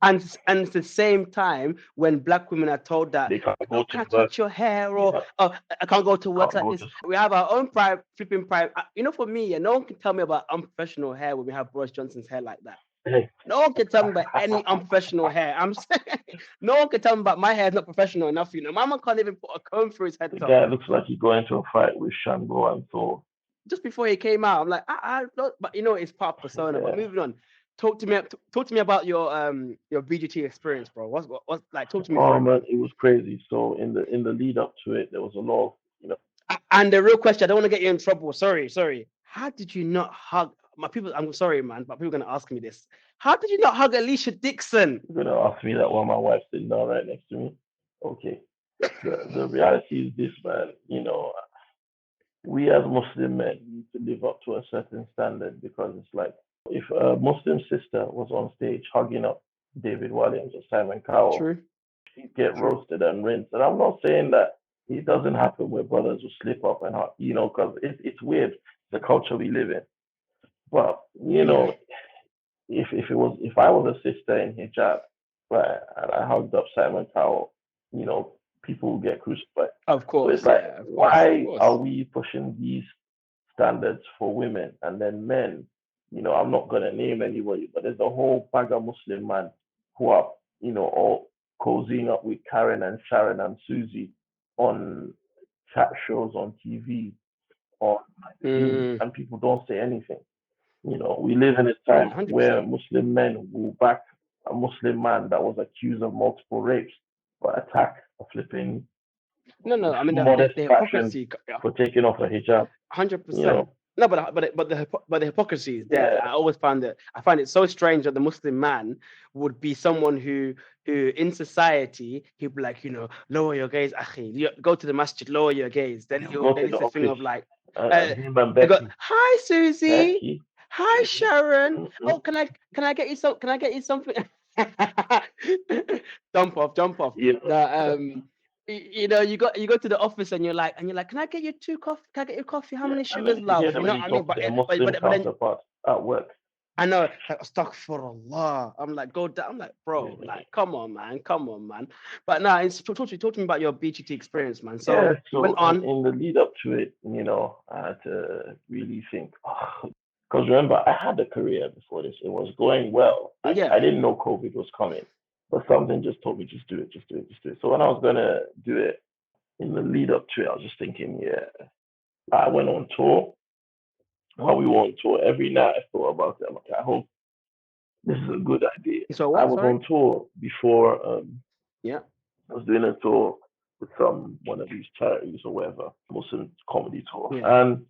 And it's the same time when black women are told that, They can't go oh, to can I work. touch your hair? Or Yeah, oh, I can't go to work can't like go this. to We have our own private flipping private. For me, yeah, no one can tell me about unprofessional hair when we have Boris Johnson's hair like that. school. No one can tell me about any unprofessional hair. I'm saying no one can tell me about my hair is not professional enough. Mama can't even put a comb through his head The top. guy looks like he got into a fight with Shango and Thor. Just before he came out, I'm like, I don't, but it's part of persona. But Yeah. moving on, talk to me about your BGT experience, bro. What's like? Talk to me Oh through it, man, man. it was crazy. So in the lead up to it, there was a lot of And the real question, I don't want to get you in trouble. Sorry. How did you not hug my people? I'm sorry, man, but people are gonna ask me this. How did you not hug Alicia Dixon? you're gonna ask me that while my wife's sitting down right next to me. Okay. The reality is this, man. We as Muslim men need to live up to a certain standard because it's like if a Muslim sister was on stage hugging up David Williams or Simon Cowell, True, he'd get true. roasted and rinsed. And I'm not saying that it doesn't happen where brothers will slip up and because it's weird the culture we live in. But Yeah, if I was a sister in hijab, right, and I hugged up Simon Cowell, people will get crucified. of So it's course. like, Yeah, of course, of why are course. we pushing these standards for women and then men? I'm not gonna name anybody, but there's a whole bag of Muslim man who are, all cozying up with Karen and Sharon and Susie on chat shows on TV, on my team, Mm. and people don't say anything. We live in a Mm. time where 100%. Muslim men will back a Muslim man that was accused of multiple rapes, but attack a flipping No. I mean modest the fashion hypocrisy. for taking off a hijab. Hundred You percent. know, No, but the hypocrisy is there. yeah, I always find it. I find it so strange that the Muslim man would be someone who in society he'd be like, lower your gaze, akhi. You go to the masjid, lower your gaze. Then you go then to the it's a thing office of like, and him and I go, Becky, hi Susie, Becky, hi Sharon. mm-mm, Oh, can I get you some? Can I get you something? Jump off. you know, The you go to the office and you're like, can I get you two coffee? Can I get you coffee? How yeah. many And then sugars, you hear love? You them know when what you I mean? talk to But their but Muslim but, but then counterparts at work. I know it's like astaghfirullah. I'm like, go down. I'm like, bro, Yeah, like, come on, man, come on, man. But now it's talk to me about your BGT experience, man. yeah. So you went So in, on, in the lead up to it, I had to really think. Because remember, I had a career before this. It was going well. I yeah. didn't know COVID was coming, but something just told me, just do it, just do it, just do it. So when I was gonna do it in the lead up to it, I was just thinking, yeah. I went on tour. While we were on tour, every night I thought about it. I'm like, I hope this is a good idea. So I what? was Sorry. on tour before. Yeah. I was doing a tour with one of these charities or whatever, Muslim comedy tour, Yeah. and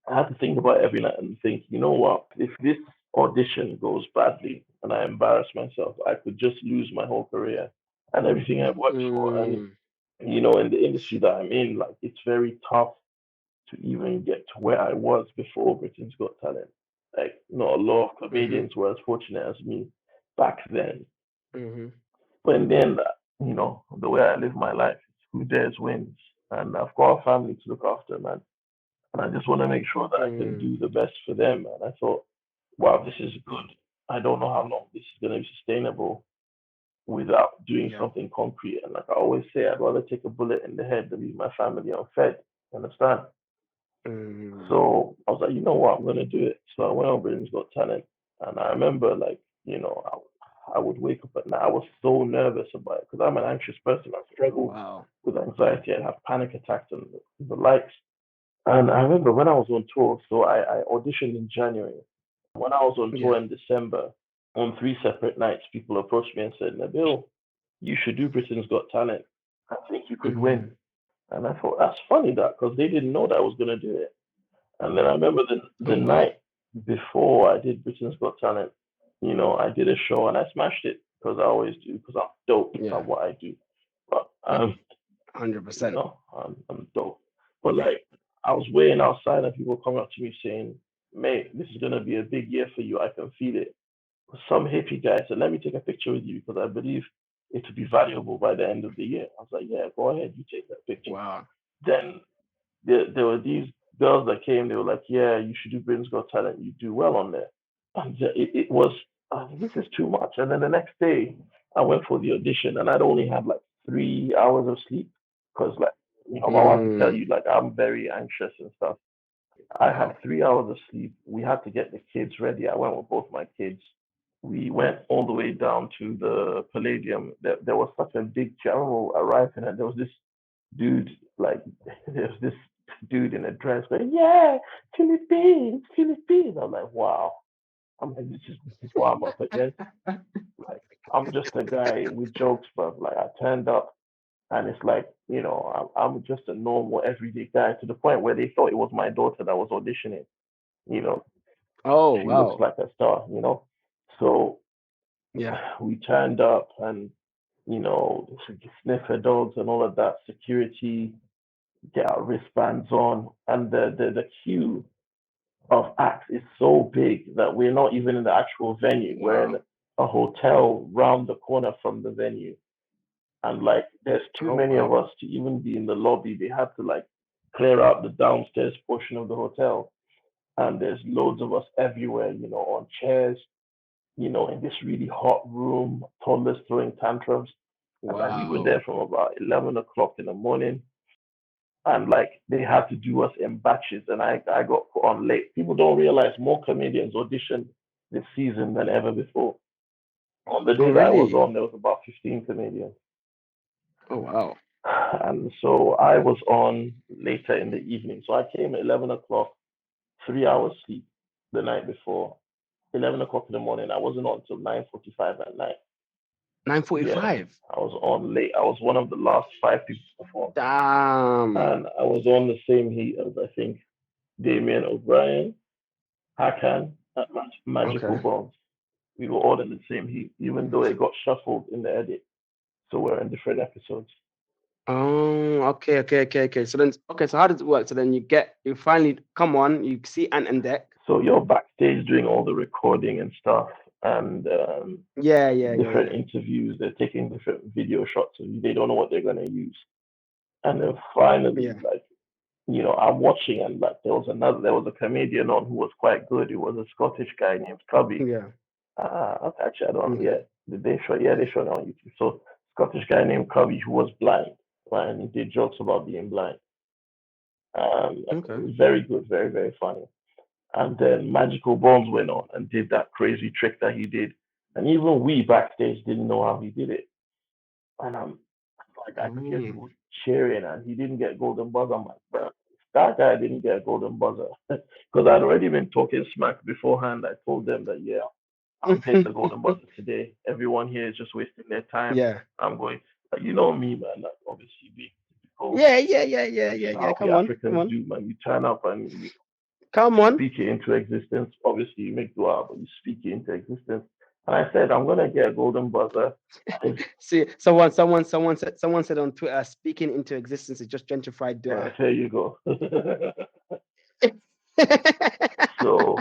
I had to think about it every night and think, you know what? If this audition goes badly and I embarrass myself, I could just lose my whole career and everything I've worked for. And Mm, in the industry that I'm in, like it's very tough to even get to where I was before Britain's Got Talent. Like not a lot of mm-hmm. comedians were as fortunate as me back then. Mm-hmm. But then, the way I live my life, who dares wins, and I've got a family to look after, man. And I just want to make sure that I can Mm, do the best for them. And I thought, wow, this is good. I don't know how long this is going to be sustainable without doing yeah. something concrete. And like I always say, I'd rather take a bullet in the head than leave my family unfed. Understand? Mm, So I was like, you know what, I'm gonna do it. So I went on Britain's Got Talent, and I remember like, I would wake up at night. I was so nervous about it because I'm an anxious person. I struggle wow. with anxiety and have panic attacks and the likes. And I remember when I was on tour, so I auditioned in January. When I was on tour Yeah. in December, on three separate nights, people approached me and said, Nabil, you should do Britain's Got Talent. I think you could win. Mm, And I thought that's funny that because they didn't know that I was gonna do it. And then I remember the oh wow. night before I did Britain's Got Talent, I did a show and I smashed it because I always do because I'm dope Yeah. at what I do. But 100%. I'm dope. But like I was waiting outside and people coming up to me saying, "Mate, this is gonna be a big year for you. I can feel it." Some hippie guy said, "Let me take a picture with you because I believe it to be valuable by the end of the year." I was like, "Yeah, go ahead, you take that picture." Wow. Then there were these girls that came. They were like, "Yeah, you should do Britain's Got Talent. You do well on there." And it was this is too much. And then the next day, I went for the audition, and I'd only had like 3 hours of sleep because, like, my wife would tell Mm, you, like, I'm very anxious and stuff. I had wow. 3 hours of sleep. We had to get the kids ready. I went with both my kids. We went all the way down to the Palladium. There was such a big queue. I remember arriving, and there was this dude, like, there's this dude in a dress going, yeah, Philippines, Philippines. I'm like, wow. I'm like, this is what I'm up against. Like, I'm just a guy with jokes, but like, I turned up and it's like, I'm just a normal everyday guy to the point where they thought it was my daughter that was auditioning. You know, Oh she looks wow. like a star. So Yeah. we turned up and, sniffer dogs and all of that, security, get our wristbands on, and the queue of acts is so big that we're not even in the actual venue. We're in Wow. a hotel round the corner from the venue, and like there's too Oh many of wow. us to even be in the lobby. They had to like clear out the downstairs portion of the hotel, and there's loads of us everywhere. On chairs. In this really hot room, toddlers throwing tantrums, and like we were Wow. there from about 11 o'clock in the morning and like they had to do us in batches and I got put on late. People don't realize more comedians auditioned this season than ever before. On the Oh day that I was really? on, there was about 15 comedians. Oh wow. And so I was on later in the evening. So I came at 11 o'clock, 3 hours sleep the night before. 11 o'clock in the morning. I wasn't on until 9:45 at night. Yeah, 9:45. I was on late. I was one of the last five people to perform, Damn. and I was on the same heat as I think Damien O'Brien, Hakan, and Magical Okay. Bones. We were all in the same heat, even though it got shuffled in the edit. So we're in different episodes. Oh, okay. So then, okay. So how does it work? So then you finally come on. You see Ant and Deck. So you're backstage doing all the recording and stuff, and different Yeah. interviews. They're taking different video shots of you. They don't know what they're gonna use. And then finally, Yeah. like I'm watching, and like there was a comedian on who was quite good. It was a Scottish guy named Cubby. Yeah. Actually, I don't. Okay. Yeah, did they show? Yeah, they showed it on YouTube. So Scottish guy named Cubby who was blind, right, and he did jokes about being blind. Okay. Very good, very very funny. And then Magical Bones went on and did that crazy trick that he did, and even we backstage didn't know how he did it. And like I could hear Mm. people cheering, and he didn't get golden buzzer. I'm like, bro, that guy didn't get a golden buzzer because I'd already been talking smack beforehand. I told them that yeah, I'll take the golden buzzer today. Everyone here is just wasting their time. Yeah. I'm going, but you know me, man. Like obviously being typical, Yeah. how we Come on. Come Africans on. do, man. You turn up and you Come on. speak it into existence. Obviously, you make dua, but you speak it into existence. And I said, I'm gonna get a golden buzzer. And See, someone said on Twitter, speaking into existence is just gentrified dua. there you go. so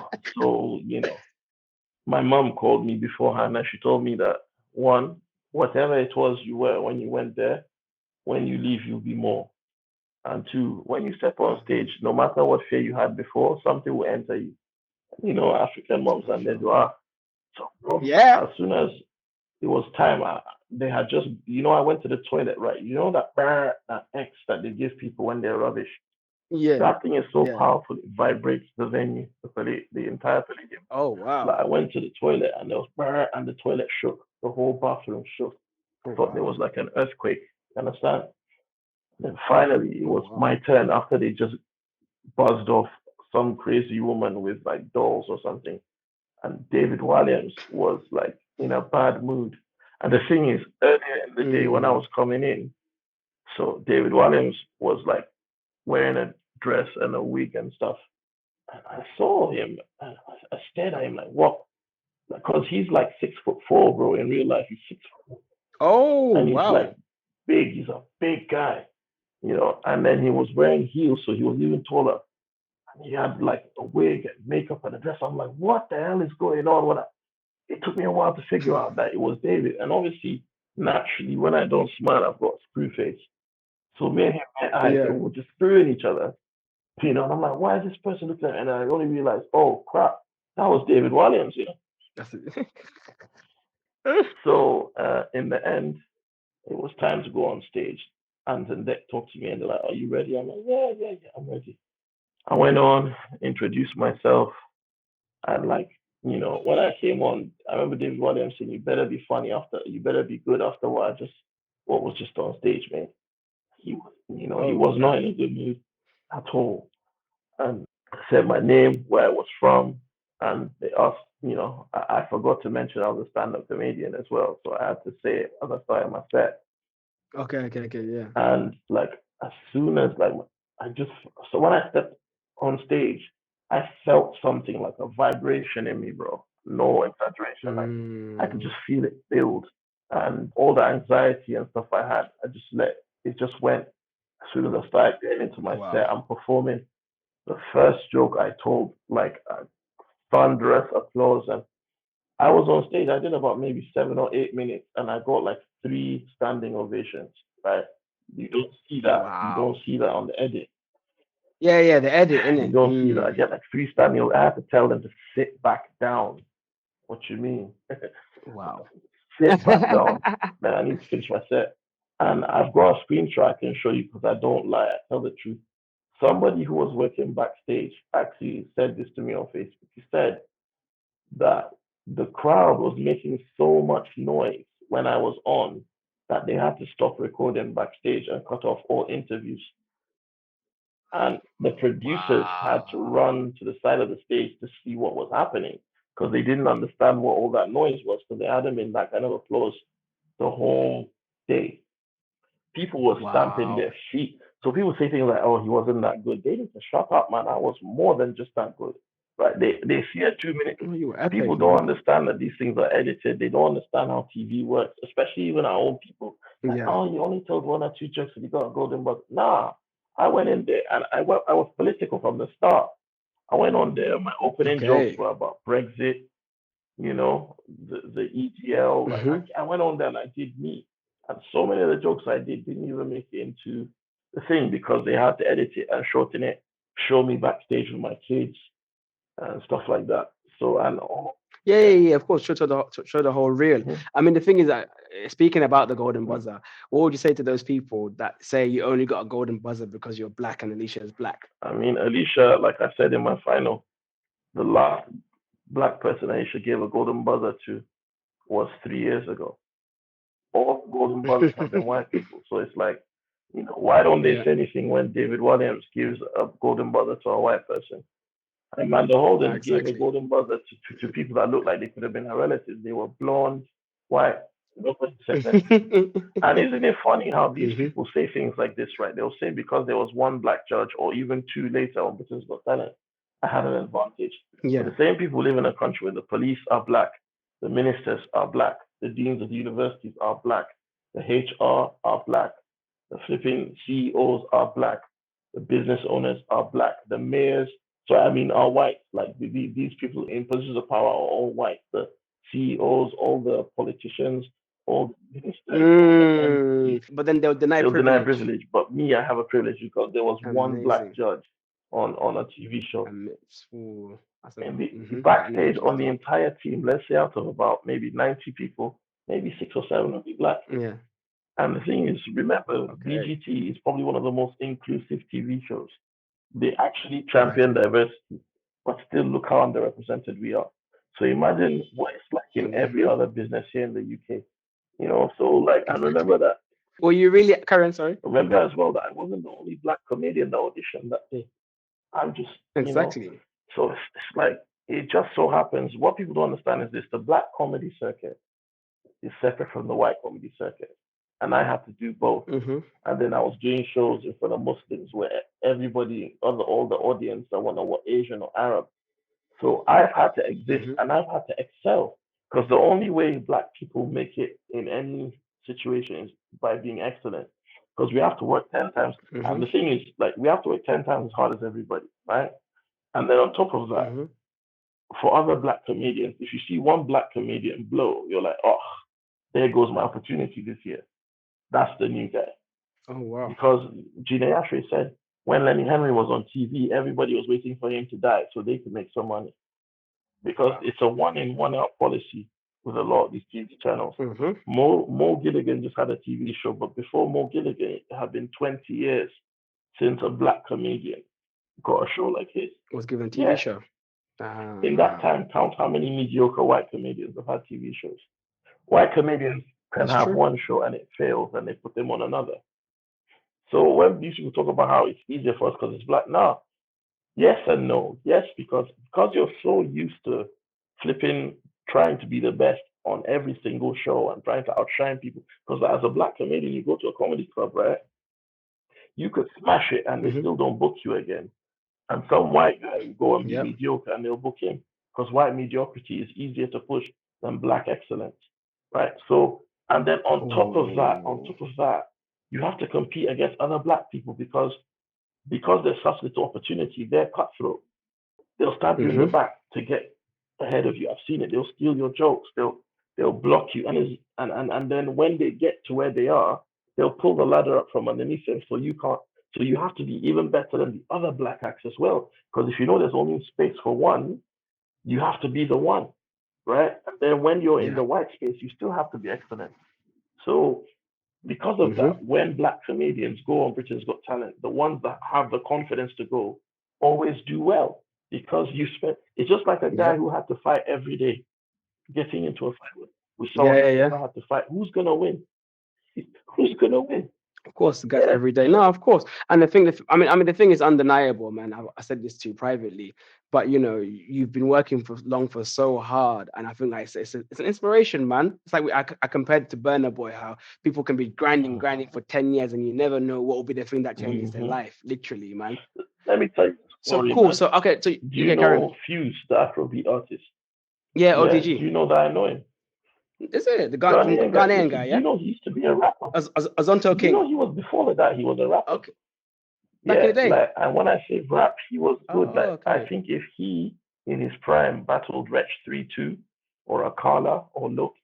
my mom called me beforehand and she told me that one, whatever it was you were when you went there, when you leave, you'll be more. And two, when you step on stage, no matter what fear you had before, something will enter you. African moms For and they sure. do. So, bro, Yeah. as soon as it was time, they had just, I went to the toilet, right? You know that that X that they give people when they're rubbish? Yeah. That thing is so Yeah. powerful, it vibrates the venue, the entire palladium. Oh Like wow. I went to the toilet and there was and the toilet shook. The whole bathroom shook. I Oh thought there wow. was like an earthquake. You understand? Then finally, it Oh was wow. my turn after they just buzzed off some crazy woman with like dolls or something. And David Williams was like in a bad mood. And the thing is, earlier in the day when I Mm. was coming in, so David Williams was like wearing a dress and a wig and stuff. And I saw him and I stared at him like, what? Because he's like 6'4", bro. In real life, he's 6'4", Oh and he's like wow. big. He's a big guy. And then he was wearing heels, so he was even taller. And he had like a wig and makeup and a dress. I'm like, what the hell is going on? It took me a while to figure out that it was David. And obviously, naturally, when I don't smile, I've got a screw face. So me and him met eyes Yeah. and we were just screwing each other. And I'm like, why is this person looking at me? And I only realized, oh crap, that was David Williams. That's it. So in the end, it was time to go on stage. And then they talked to me and they're like, are you ready? I'm like, yeah, I'm ready. I went on, introduced myself, and like, when I came on, I remember David Williams saying, you better be good after what was just on stage, man. He Oh was not crap. in a good mood at all. And I said my name, where I was from, and they asked, I forgot to mention I was a stand-up comedian as well, so I had to say it as I started my set. Okay. Yeah. And like as soon as like I just so when I stepped on stage, I felt something like a vibration in me, bro. No exaggeration. Like I could Mm. just feel it build, and all the anxiety and stuff I had, I just let it just went. As soon as I started getting into my Wow. set, I'm performing. The first joke I told, like thunderous applause, and I was on stage. I did about maybe 7 or 8 minutes, and I got like three standing ovations. Right? You don't see that. You don't Wow. see that on the edit. Yeah. The edit in You it. don't see that. I Mm. get like three standing. I have to tell them to sit back down. What you mean? Wow. Sit back down. Man, I need to finish my set. And I've got a screenshot I can show you because I don't lie. I tell the truth. Somebody who was working backstage actually said this to me on Facebook. He said that the crowd was making so much noise when I was on that they had to stop recording backstage and cut off all interviews. And the producers had to Wow. run to the side of the stage to see what was happening because they didn't understand what all that noise was because there hadn't been that kind of applause the whole day. People were stamping Wow. their feet. So people say things like, "Oh, he wasn't that good." They need to shut up, man. I was more than just that good, right? They see a 2 minute. Oh, you were People epic, don't man. understand that these things are edited. They don't understand how TV works, especially even our own people. Like, Yeah. oh, you only told one or two jokes and you got a golden buzzer. Nah, I went in there and I was political from the start. I went on there. My opening jokes Okay. were about Brexit, the EGL. Like Mm-hmm. I went on there and I did me, and so many of the jokes I did didn't even make it into the thing because they had to edit it and shorten it, show me backstage with my kids and stuff like that. So and all, Yeah, yeah. yeah, yeah. Of course, show the whole reel. Mhm, I mean, the thing is that speaking about the golden mhm. buzzer, what would you say to those people that say you only got a golden buzzer because you're black and Alicia is black? I mean, Alicia, like I said in my final, the last black person Alicia gave a golden buzzer to was 3 years ago. All golden buzzers have been white people. So it's like, why don't they Yeah, say anything when David Williams gives a golden buzzer to a white person? Amanda Holden gave a exactly. golden buzzer to people that looked like they could have been her relatives. They were blonde, white. Nobody said anything. And isn't it funny how these Hmm. people say things like this, right? They'll say because there was one black judge or even two later on Britain's Got Talent, I had an advantage. But Yeah. the same people live in a country where the police are black, the ministers are black, the deans of the universities are black, the HR are black, the flipping CEOs are black, the business owners are black, the mayors, so I mean, are white. Like these people in positions of power are all white. The CEOs, all the politicians, all the ministers, all the MPs, But then they'll deny they'll deny privilege. privilege. But me, I have a privilege because there was one black Amazing. judge on a TV show. Ooh, that's And the mm-hmm. That backstage energy on as the well. entire team, let's say out of about maybe 90 people, maybe 6 or 7 will be black. Yeah. And the thing is, remember, Okay. BGT is probably one of the most inclusive TV shows. They actually Right. champion diversity, but still look how underrepresented we are. So imagine what it's like in Yeah. every other business here in the UK. So like, and Exactly. Well, you really, Karen, sorry. remember as well that I wasn't the only black comedian that auditioned that day. I'm just, Exactly. so it's like, it just so happens, what people don't understand is this, the black comedy circuit is separate from the white comedy circuit. And I had to do both. Mm-hmm. And then I was doing shows in front of Muslims where everybody, all the audience, I were Asian or Arab. So I've had to exist Mm-hmm. and I've had to excel because the only way black people make it in any situation is by being excellent. Because we have to work 10 times. And Mm-hmm. the thing is, like, we have to work 10 times as hard as everybody, right? And then on top of that, Mm-hmm. for other black comedians, if you see one black comedian blow, you're like, oh, there goes my opportunity this year. That's the new guy. Oh wow. Because Gina Ashray said when Lenny Henry was on TV, everybody was waiting for him to die so they could make some money. Because Wow. it's a one in, one out policy with a lot of these TV channels. Mm-hmm. Mo Gilligan just had a TV show, but before Mo Gilligan, it had been 20 years since a black comedian got a show like his. Was given TV Yeah, show. in that Ah, time, count how many mediocre white comedians have had TV shows. White comedians can it's have true. one show and it fails and they put them on another. So when these people talk about how it's easier for us because it's black, now, yes and no. Yes, because you're so used to flipping, trying to be the best on every single show and trying to outshine people. Because as a black comedian, you go to a comedy club, right? You could smash it and they Mm-hmm. still don't book you again. And some white guy will go and be Yep. mediocre and they'll book him because white mediocrity is easier to push than black excellence, right? So, and then Oh. on top of that, you have to compete against other black people because there's such little opportunity. They're cutthroat. They'll stab you in the Mm-hmm. back to get ahead of you. I've seen it. They'll steal your jokes. They'll block you, and then when they get to where they are, they'll pull the ladder up from underneath them, so you can't. So you have to be even better than the other black acts as well. Because if you know there's only space for one, you have to be the one, right? And then when you're in Yeah. the white space, you still have to be excellent. So because of Mm-hmm. that, when black comedians go on Britain's Got Talent, the ones that have the confidence to go always do well because you spend. It's just like a guy Yep. who had to fight every day, getting into a fight with Yeah, someone yeah, he's yeah. never had to fight. Who's gonna win? Who's gonna win? Of course, guys, Yeah. every day. No, of course. And the thing, the thing is undeniable, man. I said this to you privately, but you've been working for so hard, and I think like it's an inspiration, man. It's like I compared it to Burner Boy, how people can be grinding for 10 years, and you never know what will be the thing that changes their Mm-hmm. life, literally, man. Let me tell you a So story, cool. man. So okay, so Do you okay, Karen. know Fuse, the Afrobeat artist? Yeah, Yeah. Do ODG. you know that I know him? Is it the guy from Ghanaian guy. Ghanaian Listen, guy? do you Yeah, know he used to be a rapper? Azonto Do you King. know he was before that? He was a rapper. Okay, back in Yeah, the day. like, and when I say rap, he was good. Oh, Like, I okay. think if he in his prime battled Wretch 3-2 or Akala or Loki,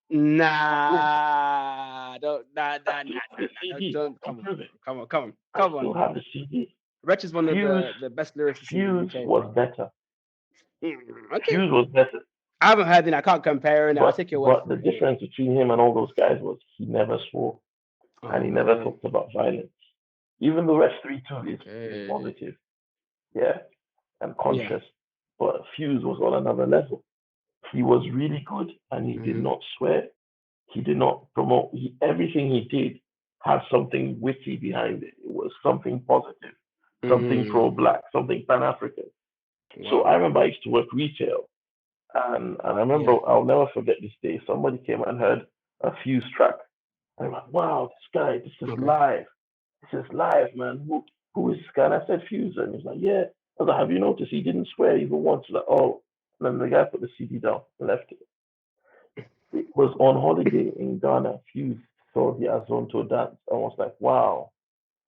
boom, Nah, don't, nah, I nah, nah, still have nah, the nah. CD. Don't I'll come on, prove it. come on, come on, I come still on. have the CD. Wretch is one of Fuse, the best lyricists in the Fuse UK, was bro. better. Okay, Fuse was better. I haven't heard it. I can't compare it. I'll But take your word but the for it anyway. difference between him and all those guys was he never swore and he never Okay, talked about violence. Even the rest 3-2 is okay, positive, yeah, and yeah. conscious. But Fuse was on another level. He was really good and he did Mm-hmm. not swear. He did not promote. Everything he did had something witty behind it. It was something positive, something pro Mm, black, something pan African. So I wow. remember I used to work retail and I remember Yeah. I'll never forget this day. Somebody came and heard a Fuse track. And I'm like, wow, this is Okay. live. This is live, man. Who is this guy? And I said Fuse. And he's like, yeah. I was like, have you noticed he didn't swear even once? Like, oh. And then the guy put the CD down and left it. It was on holiday in Ghana. Fuse saw the Azonto dance and was like, wow,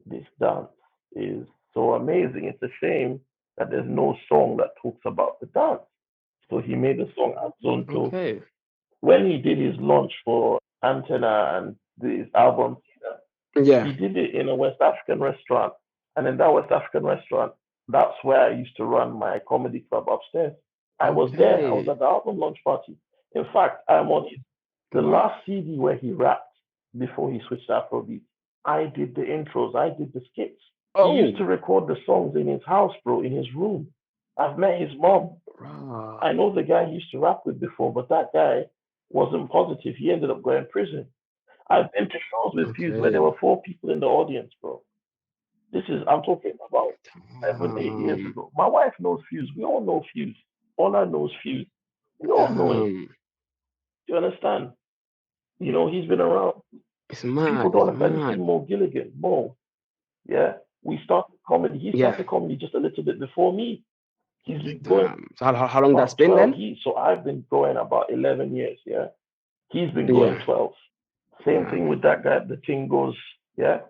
this dance is so amazing. It's a shame that there's no song that talks about the dance. So he made a song Azonto. Okay. When he did his launch for Antenna and his album, Yeah. he did it in a West African restaurant. And in that West African restaurant, that's where I used to run my comedy club upstairs. I was there. I was Okay. at the album launch party. In fact, I'm on the Wow. last CD where he rapped before he switched to Afrobeat. I did the intros. I did the skits. He used Oh. to record the songs in his house, bro, in his room. I've met his mom. Rah. I know the guy he used to rap with before, but that guy wasn't positive. He ended up going to prison. I've been to shows with Fuse where there Okay. were 4 people in the audience, bro. I'm talking about 7, 8 years Damn. ago. My wife knows Fuse. We all know Fuse. Ola knows Fuse. We all know him. Damn. Do you understand? He's been around. It's People mad. don't It's understand. You see mad. Mo Gilligan, Mo, yeah? We started comedy. He Yeah. started comedy just a little bit before me. He's been going Damn. So how long that's about been 12. then? So I've been going about 11 years, yeah? He's been going Yeah. 12. Same thing Damn. with that guy, the thing goes, yeah?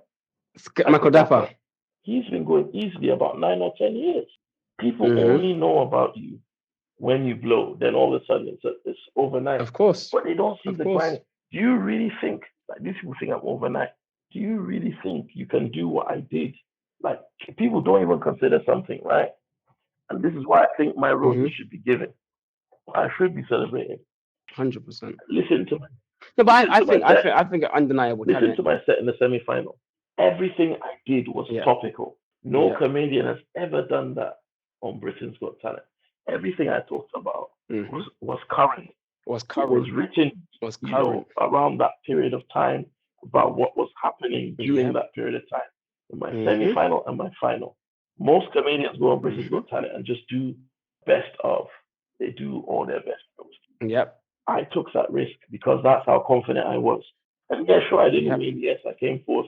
Michael Michael Dapper. Dapper. He's been going easily about 9 or 10 years. People Mm-hmm. only know about you when you blow. Then all of a sudden it's overnight. Of course. But they don't see Of the grind. course. Do you really think, like these people think I'm overnight? Do you really think you can do what I did? Like people don't even consider something, right? And this is why I think my roses Mm-hmm. should be given. I should be celebrated. 100%. Listen to my No, but listen I to my think I set. think I think undeniable Listen talent. to my set in the semi-final. Everything I did was Yeah. topical. No Yeah. comedian has ever done that on Britain's Got Talent. Everything I talked about Mm-hmm. was current. Was It was current. written, Was current. around that period of time about what was happening during Yep. that period of time. In my Mm-hmm. semi-final and my final, most comedians go on Britain's Mm-hmm. Got Talent and just do best of. They do all their best. Yep. I took that risk because that's how confident I was. And yeah, sure, I didn't Yep. win. Yes, I came fourth.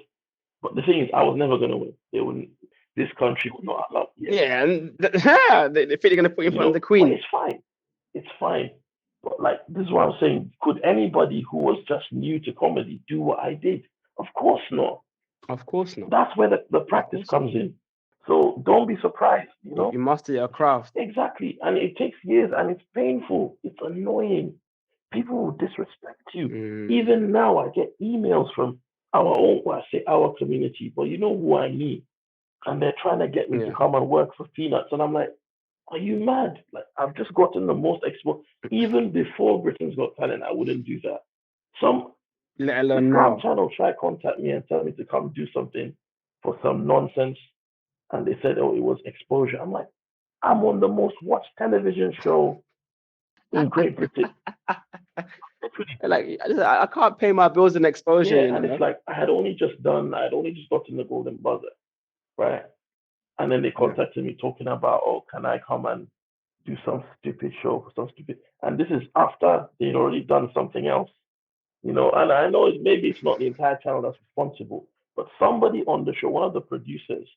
But the thing is, I was never going to win. They wouldn't. This country would not allow. Yes, Yeah, and they think they're gonna put you in front of the but Queen. it's fine. It's fine. But like this is what I'm saying. Could anybody who was just new to comedy do what I did? Of course not. Of course not. That's where the Of practice course not. comes in. So don't be surprised. You master your craft. Exactly. And it takes years, and it's painful. It's annoying. People will disrespect you. Mm, Even now, I get emails from our own, well, I say our community, but you know who I mean. And they're trying to get me to yeah. come and work for peanuts. And I'm like, are you mad? Like, I've just gotten the most expo. Even before Britain's Got Talent, I wouldn't do that. Some Let alone Islam now. channel tried to contact me and tell me to come do something for some nonsense. And they said, oh, it was exposure. I'm like, I'm on the most watched television show in Great Britain. Like I can't pay my bills and exposure, Yeah, you and it's know. like I had only just gotten the golden buzzer, right? And then they Yeah. contacted me talking about, oh, can I come and do some stupid show for some stupid, and this is after they'd already done something else, and I know maybe it's not the entire channel that's responsible, but somebody on the show, one of the producers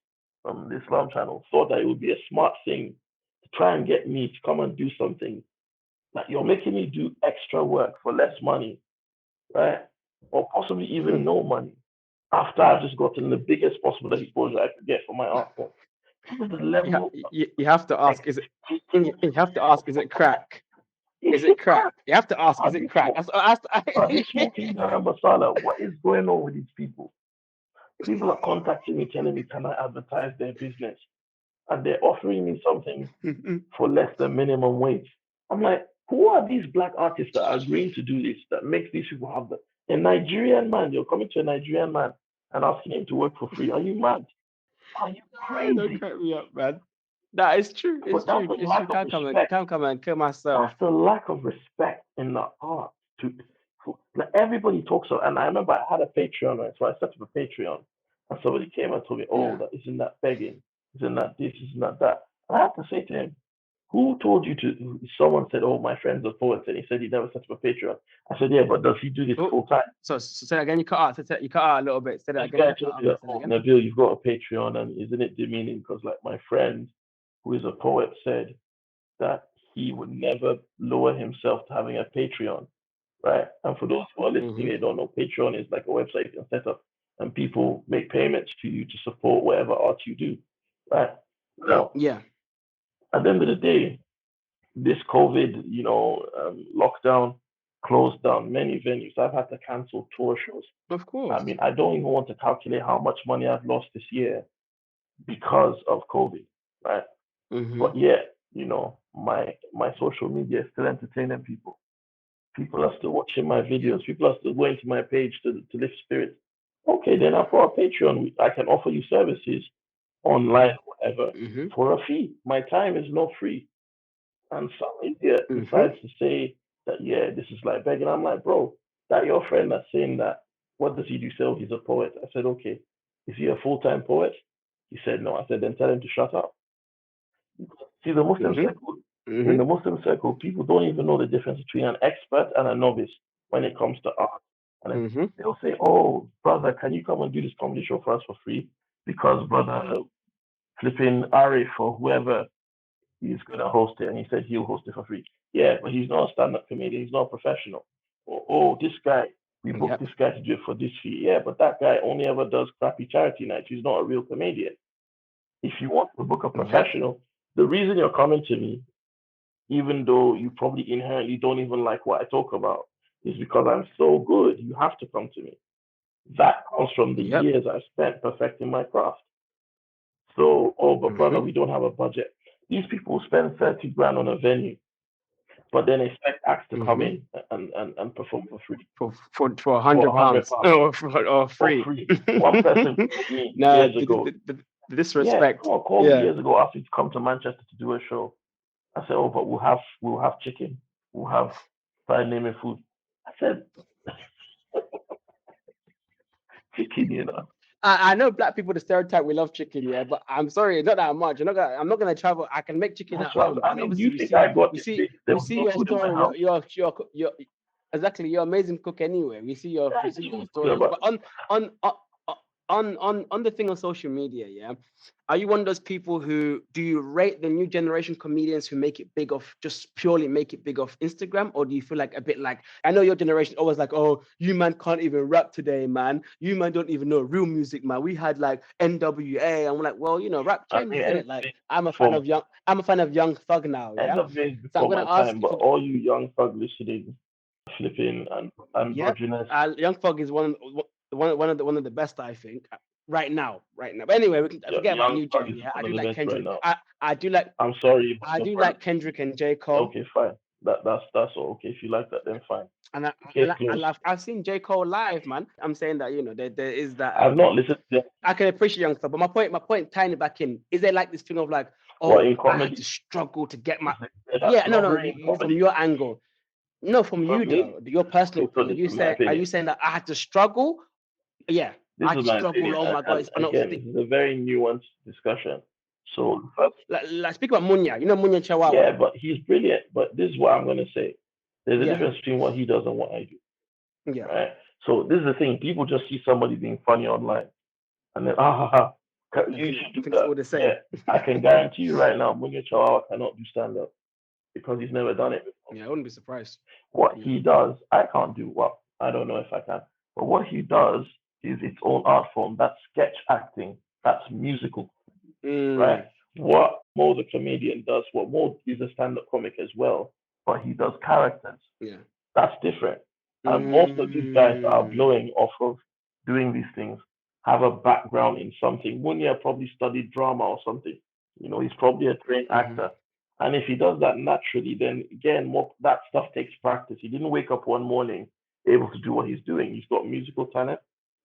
from the Islam channel, thought that it would be a smart thing to try and get me to come and do something. Like, you're making me do extra work for less money, right? Or possibly even no money after I've just gotten the biggest possible exposure I could get for my art form. This is the level of You have to ask, expectation. you have to ask, is it crack? Is Is it it crack? crack? You have to ask, Are is they, it crack? smoke, are they smoking garam masala? What is going on with these people? People are contacting me telling me, can I advertise their business? And they're offering me something for less than minimum wage. I'm like, who are these black artists that are agreeing to do this, that makes these people have a Nigerian man? You're coming to a Nigerian man and asking him to work for free. Are you mad? Are you Don't crazy? crack me up, man. That is true. It's But that's true. the It's true. lack of respect. Can't come and kill myself. That's the lack of respect in the art. Like, everybody talks about, and I remember I had a Patreon, right? So I set up a Patreon, and somebody came and told me, "Oh, Yeah. that isn't that begging? Isn't that this? Isn't that that?" And I had to say to him, "Who told you to?" Someone said, "Oh, my friend's a poet, and he said he never set up a Patreon." I said, "Yeah, but does he do this Oh, full time?" so say that again. You cut out. You cut out a little bit. Say that This again. guy You cut told out me a bit. that, Say that "Oh, again. Nabil, you've got a Patreon, and isn't it demeaning? Because, like, my friend, who is a poet, said that he would never lower himself to having a Patreon, right?" And for those who are listening, they don't know, Patreon is like a website you can set up, and people make payments to you to support whatever art you do, right? Now, Yeah. at the end of the day, this COVID, lockdown closed down many venues. I've had to cancel tour shows. Of I course. mean, I don't even want to calculate how much money I've lost this year because of COVID, right? Mm-hmm. But yet, my social media is still entertaining people. People are still watching my Yeah. videos. People are still going to my page to lift spirits. Okay, then I've got a Patreon. I can offer you services online, whatever, Mm-hmm. for a fee. My time is not free. And some idiot Mm-hmm. decides to say that, yeah, this is like begging. I'm like, bro, that your friend that's saying that, what does he do? So he's a poet. I said, okay. Is he a full-time poet? He said, no. I said, then tell him to shut up. See, Mm-hmm. in Mm-hmm. the Muslim circle, people don't even know the difference between an expert and a novice when it comes to art. And then Mm-hmm. they'll say, "Oh, brother, can you come and do this comedy show for us for free?" Because brother flipping Arif or whoever, he's gonna host it, and he said he'll host it for free. Yeah, but he's not a stand-up comedian. He's not a professional. Or, oh, this guy, we booked Yep. this guy to do it for this fee. Yeah, but that guy only ever does crappy charity nights. He's not a real comedian. If you want to book a Yep. professional, the reason you're coming to me, even though you probably inherently don't even like what I talk about, is because I'm so good. You have to come to me. That comes from the Yep. years I've spent perfecting my craft. So, oh, but brother, Mm-hmm. we don't have a budget. These people spend 30 grand on a venue, but then expect acts to come Mm-hmm. in and perform for free. For For £100 £100 or for free. free. One person called me No, years ago. the Yeah, disrespect. someone called me Yeah. years ago, asked me to come to Manchester to do a show. I said, oh, but we'll have chicken. We'll have fine naming food. I said, chicken, I know black people the stereotype we love chicken, yeah, but I'm sorry, not that much. I'm not gonna travel. I can make chicken That's at what home, I and mean. Do obviously you think I got it? There we was see no your food in my story. house. You're exactly, you're amazing cook anyway. We I see your told you stories, about but on on the thing on social media, yeah. Are you one of those people who do you rate the new generation comedians who make it big off just purely make it big off Instagram, or do you feel like a bit like I know your generation always like, oh, you man can't even rap today, man. You man don't even know real music, man. We had like NWA, and we're like, well, rap I mean, changes, isn't it? Like from I'm a fan of Young Thug now, end yeah. of days So I'm before gonna my ask time, you but for all you young thug listening, flipping and yeah, androgynous. Young Thug is one of the best I think right now, right now. But anyway, we can forget about Young new thug gen. is Yeah, I one of do the like best right Kendrick. now. I do like I'm sorry, but I your do brother. like Kendrick and J Cole. Okay, fine. That's all. Okay, if you like that, then fine. And Case closed. I've seen J Cole live, man. I'm saying that there is that. I've not listened to them. I can appreciate Young Thug, but my point, tying it back in, is there like this thing of like, What oh, in I had to comedy? struggle to get my Is there that yeah, no, snobbery in from comedy? your angle. No, from For you me, though, your personal so opinion. this is my Are you opinion. saying that I had to struggle? Yeah, I This had is to my struggle. opinion, Oh my God, and it's again, this is a very nuanced discussion. So first, like speak about Munya. You know Munya Chihuahua. yeah, but he's brilliant. But this is what I'm gonna say. There's a Yeah, difference between what he does and what I do, yeah. right? So this is the thing. People just see somebody being funny online, and then ah ha ha, I you should do think it's that. all the Yeah, same. I can guarantee you right now, Munya Chawawa cannot do stand up because he's never done it before. Yeah, I wouldn't be surprised. What Yeah. he does, I can't do. Well, I don't know if I can, but what he does is its own art form. That's sketch acting. That's musical, right? Mm, What Mo the comedian does, what Mo is a stand-up comic as well, but he does characters. yeah. That's different. And most of these guys that are Mm, blowing off of doing these things have a background in something. Munya probably studied drama or something. He's probably a trained mm-hmm. actor. And if he does that naturally, then again, more that stuff takes practice. He didn't wake up one morning able to do what he's doing. He's got musical talent.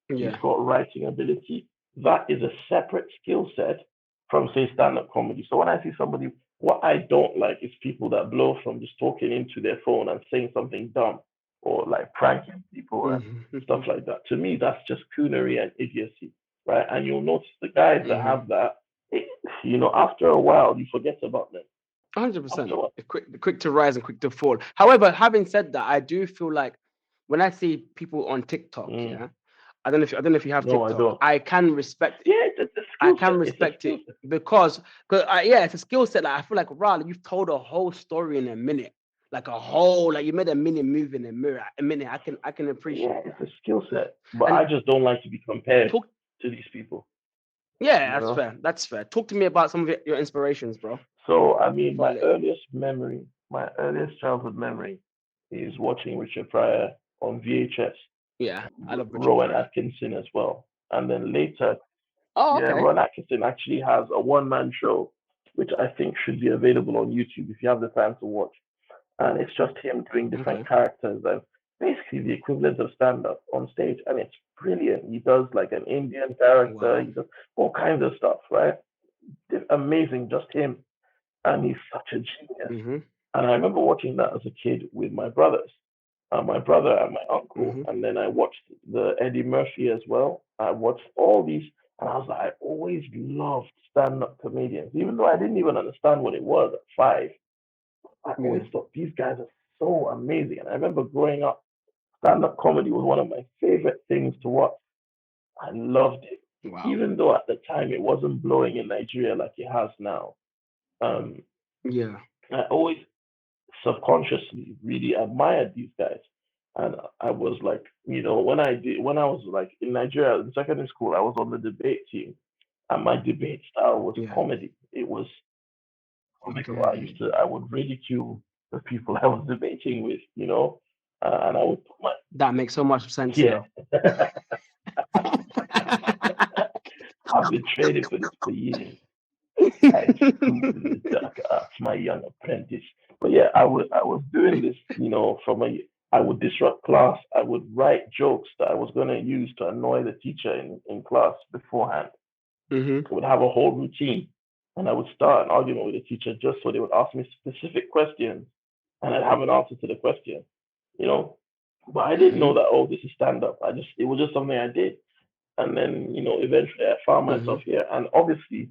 He's Yeah. got writing ability. That is a separate skill set from, say, stand up comedy. So when I see somebody, what I don't like is people that blow from just talking into their phone and saying something dumb or like pranking people and stuff Mm-hmm. like that. To me, that's just coonery and idiocy, right? And you'll notice the guys that Mm-hmm. have that, it, after a while, you forget about them. After 100%. a while. Quick to rise and quick to fall. However, having said that, I do feel like when I see people on TikTok, Mm, yeah, I don't know if you have no, I TikTok. don't. I can respect it. Yeah, it's a I skill can set. It's a respect skill it set. because yeah, it's a skill set. Like I feel like you've told a whole story in a minute, like you made a mini move in a minute. I can Yeah, appreciate it's that. a skill set. But And I just don't like to be compared talk, to these people, yeah, you that's know? fair. That's fair. Talk to me about some of your inspirations, bro. So, I mean, For a little. my earliest childhood memory is watching Richard Pryor on VHS, Yeah, I love Richard Rowan Pryor. Atkinson as well. And then later, Oh, yeah, okay. Rowan Atkinson actually has a one-man show, which I think should be available on YouTube if you have the time to watch. And it's just him doing different Okay. characters and basically the equivalent of stand-up on stage. And it's brilliant. He does like an Indian character, Wow. he does all kinds of stuff, right? Amazing, just him. And he's such a genius. Mm-hmm. And I remember watching that as a kid with my brothers, my brother and my uncle. Mm-hmm. And then I watched the Eddie Murphy as well. I watched all these, and I was like, I always loved stand-up comedians, even though I didn't even understand what it was at 5. I always Yeah. thought these guys are so amazing. And I remember growing up, stand-up comedy was one of my favorite things to watch. I loved it, Wow. even though at the time it wasn't blowing in Nigeria like it has now. Um, Yeah. I always subconsciously really admired these guys. And I was like, when I was like in Nigeria in secondary school, I was on the debate team, and my debate style was Yeah. comedy. It was comical. Okay. I would ridicule the people I was debating with, and I would put my, That makes so much sense yeah. now. I've been training for this for years. I school in the dark arts, my young apprentice. But yeah, I was doing this, I would disrupt class. I would write jokes that I was going to use to annoy the teacher in class beforehand. Mm-hmm. I would have a whole routine, and I would start an argument with the teacher just so they would ask me specific questions, and I'd have an answer to the question, you know. But I didn't know Mm-hmm. that, oh, this is stand up. It was just something I did. And then, eventually I found Mm-hmm. myself here. And obviously,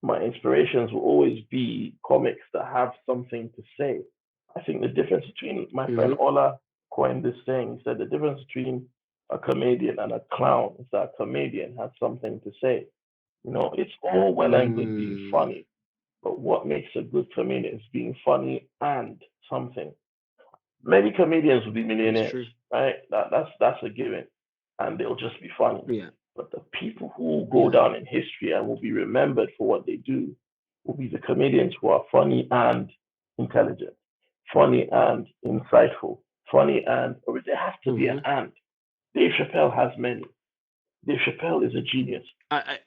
my inspirations will always be comics that have something to say. I think the difference between my friend Mm-hmm. Ola coined this saying. He said the difference between a comedian and a clown is that a comedian has something to say. It's all well and good being Mm. funny, but what makes a good comedian is being funny and something. Many comedians will be It's millionaires, true. right? That's a given, and they'll just be funny. Yeah. But the people who will go Yeah. down in history and will be remembered for what they do will be the comedians who are funny and intelligent, funny and insightful, funny and or there has to be an Mm-hmm. and. Dave Chappelle has many. Dave Chappelle is a genius. I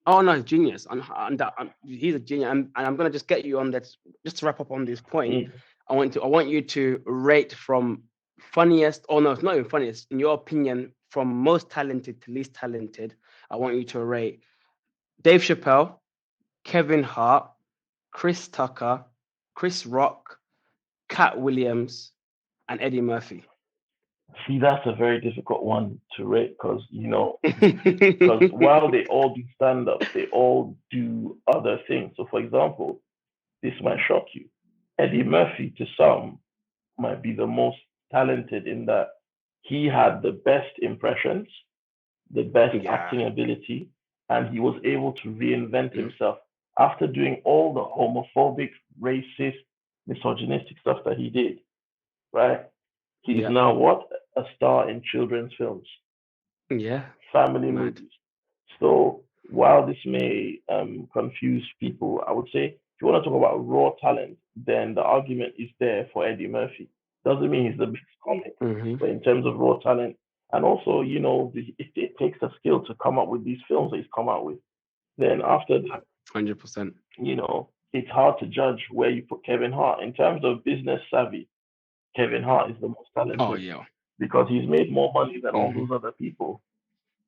Oh no, genius, and he's a genius, and I'm gonna just get you on that. Just to wrap up on this point, Mm, I want you to rate from funniest, or no, it's not even funniest, in your opinion, from most talented to least talented. I want you to rate Dave Chappelle, Kevin Hart, Chris Tucker, Chris Rock, Cat Williams, and Eddie Murphy? See, that's a very difficult one to rate because because while they all do stand up, they all do other things. So, for example, this might shock you. Eddie Murphy, to some, might be the most talented in that he had the best impressions, the best Yeah. acting ability, and he was able to reinvent himself after doing all the homophobic, racist, misogynistic stuff that he did, right? He's Yeah. now what? A star in children's films, Yeah. family Mad. movies. So while this may confuse people, I would say if you want to talk about raw talent, then the argument is there for Eddie Murphy. Doesn't mean he's the best comic, Mm-hmm. but in terms of raw talent, and also it takes a skill to come up with these films that he's come out with. Then after that, 100%. it's hard to judge where you put Kevin Hart in terms of business savvy. Kevin Hart is the most Oh talented yeah. because he's made more money than all Mm-hmm. those other people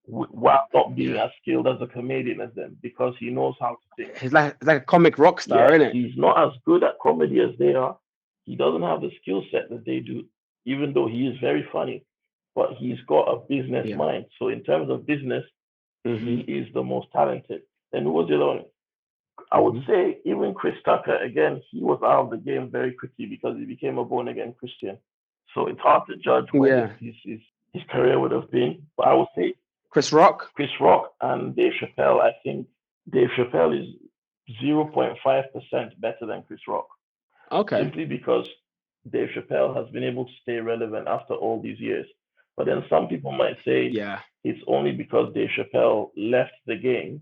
while not being Yeah. as skilled as a comedian as them because he knows how to think. He's like a comic rock star, Yes, isn't it? he's not as good at comedy as they are. He doesn't have the skill set that they do, even though he is very funny. But he's got a business Yeah. mind. So in terms of business, he Mm-hmm. is the most talented. Then who was the other one? I would Mm-hmm. say even Chris Tucker, again, he was out of the game very quickly because he became a born again Christian. So it's hard to judge where Yeah. his career would have been. But I would say Chris Rock. Chris Rock and Dave Chappelle, I think Dave Chappelle is 0.5% better than Chris Rock, Okay. simply because Dave Chappelle has been able to stay relevant after all these years. But then some people might say Yeah. it's only because Dave Chappelle left the game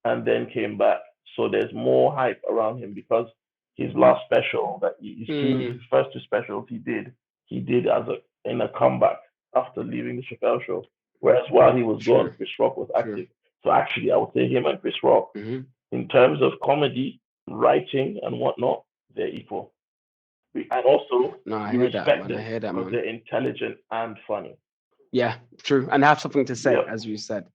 and then came back. So there's more hype around him because his last special that you see, his Mm. first two specials he did as in a comeback after leaving the Chappelle show. Whereas while he was gone, True. Chris Rock was True. active. So actually, I would say him and Chris Rock, Mm-hmm. in terms of comedy, writing, and whatnot, they're equal. And also, No, I we hear that, respect man. I them hear that, because man. they're intelligent and funny. Yeah, true. And have something to say, Yep. as you said.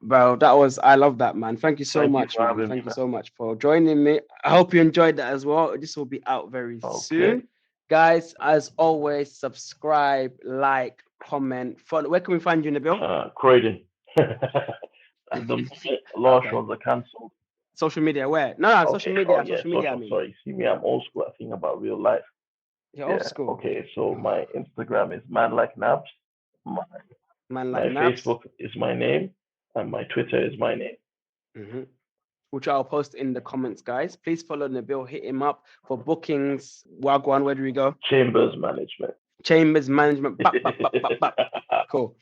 Bro, I love that, man. Thank you so Thank you much, for man. having me, Thank you man. so much for joining me. I hope you enjoyed that as well. This will be out very Okay. soon. Guys, as always, subscribe, like, comment, follow. Where can we find you, Nabil? Croydon. At the moment, a lot of Okay. shows are cancelled. Social media, where? No, Okay. Oh, yeah. social media, I Social. mean. Sorry. See me, I'm old school. I think about real life. You're old Yeah. school. Okay. So Oh, my Instagram is man like nabs. My, man like my Nabs. Facebook is my name, and my Twitter is my name. Mm-hmm. Which I'll post in the comments, guys. Please follow Nabil, hit him up for bookings. Wagwan, where do we go? Chambers Management. Chambers Management. Bap, bap, bap, bap, bap. Cool.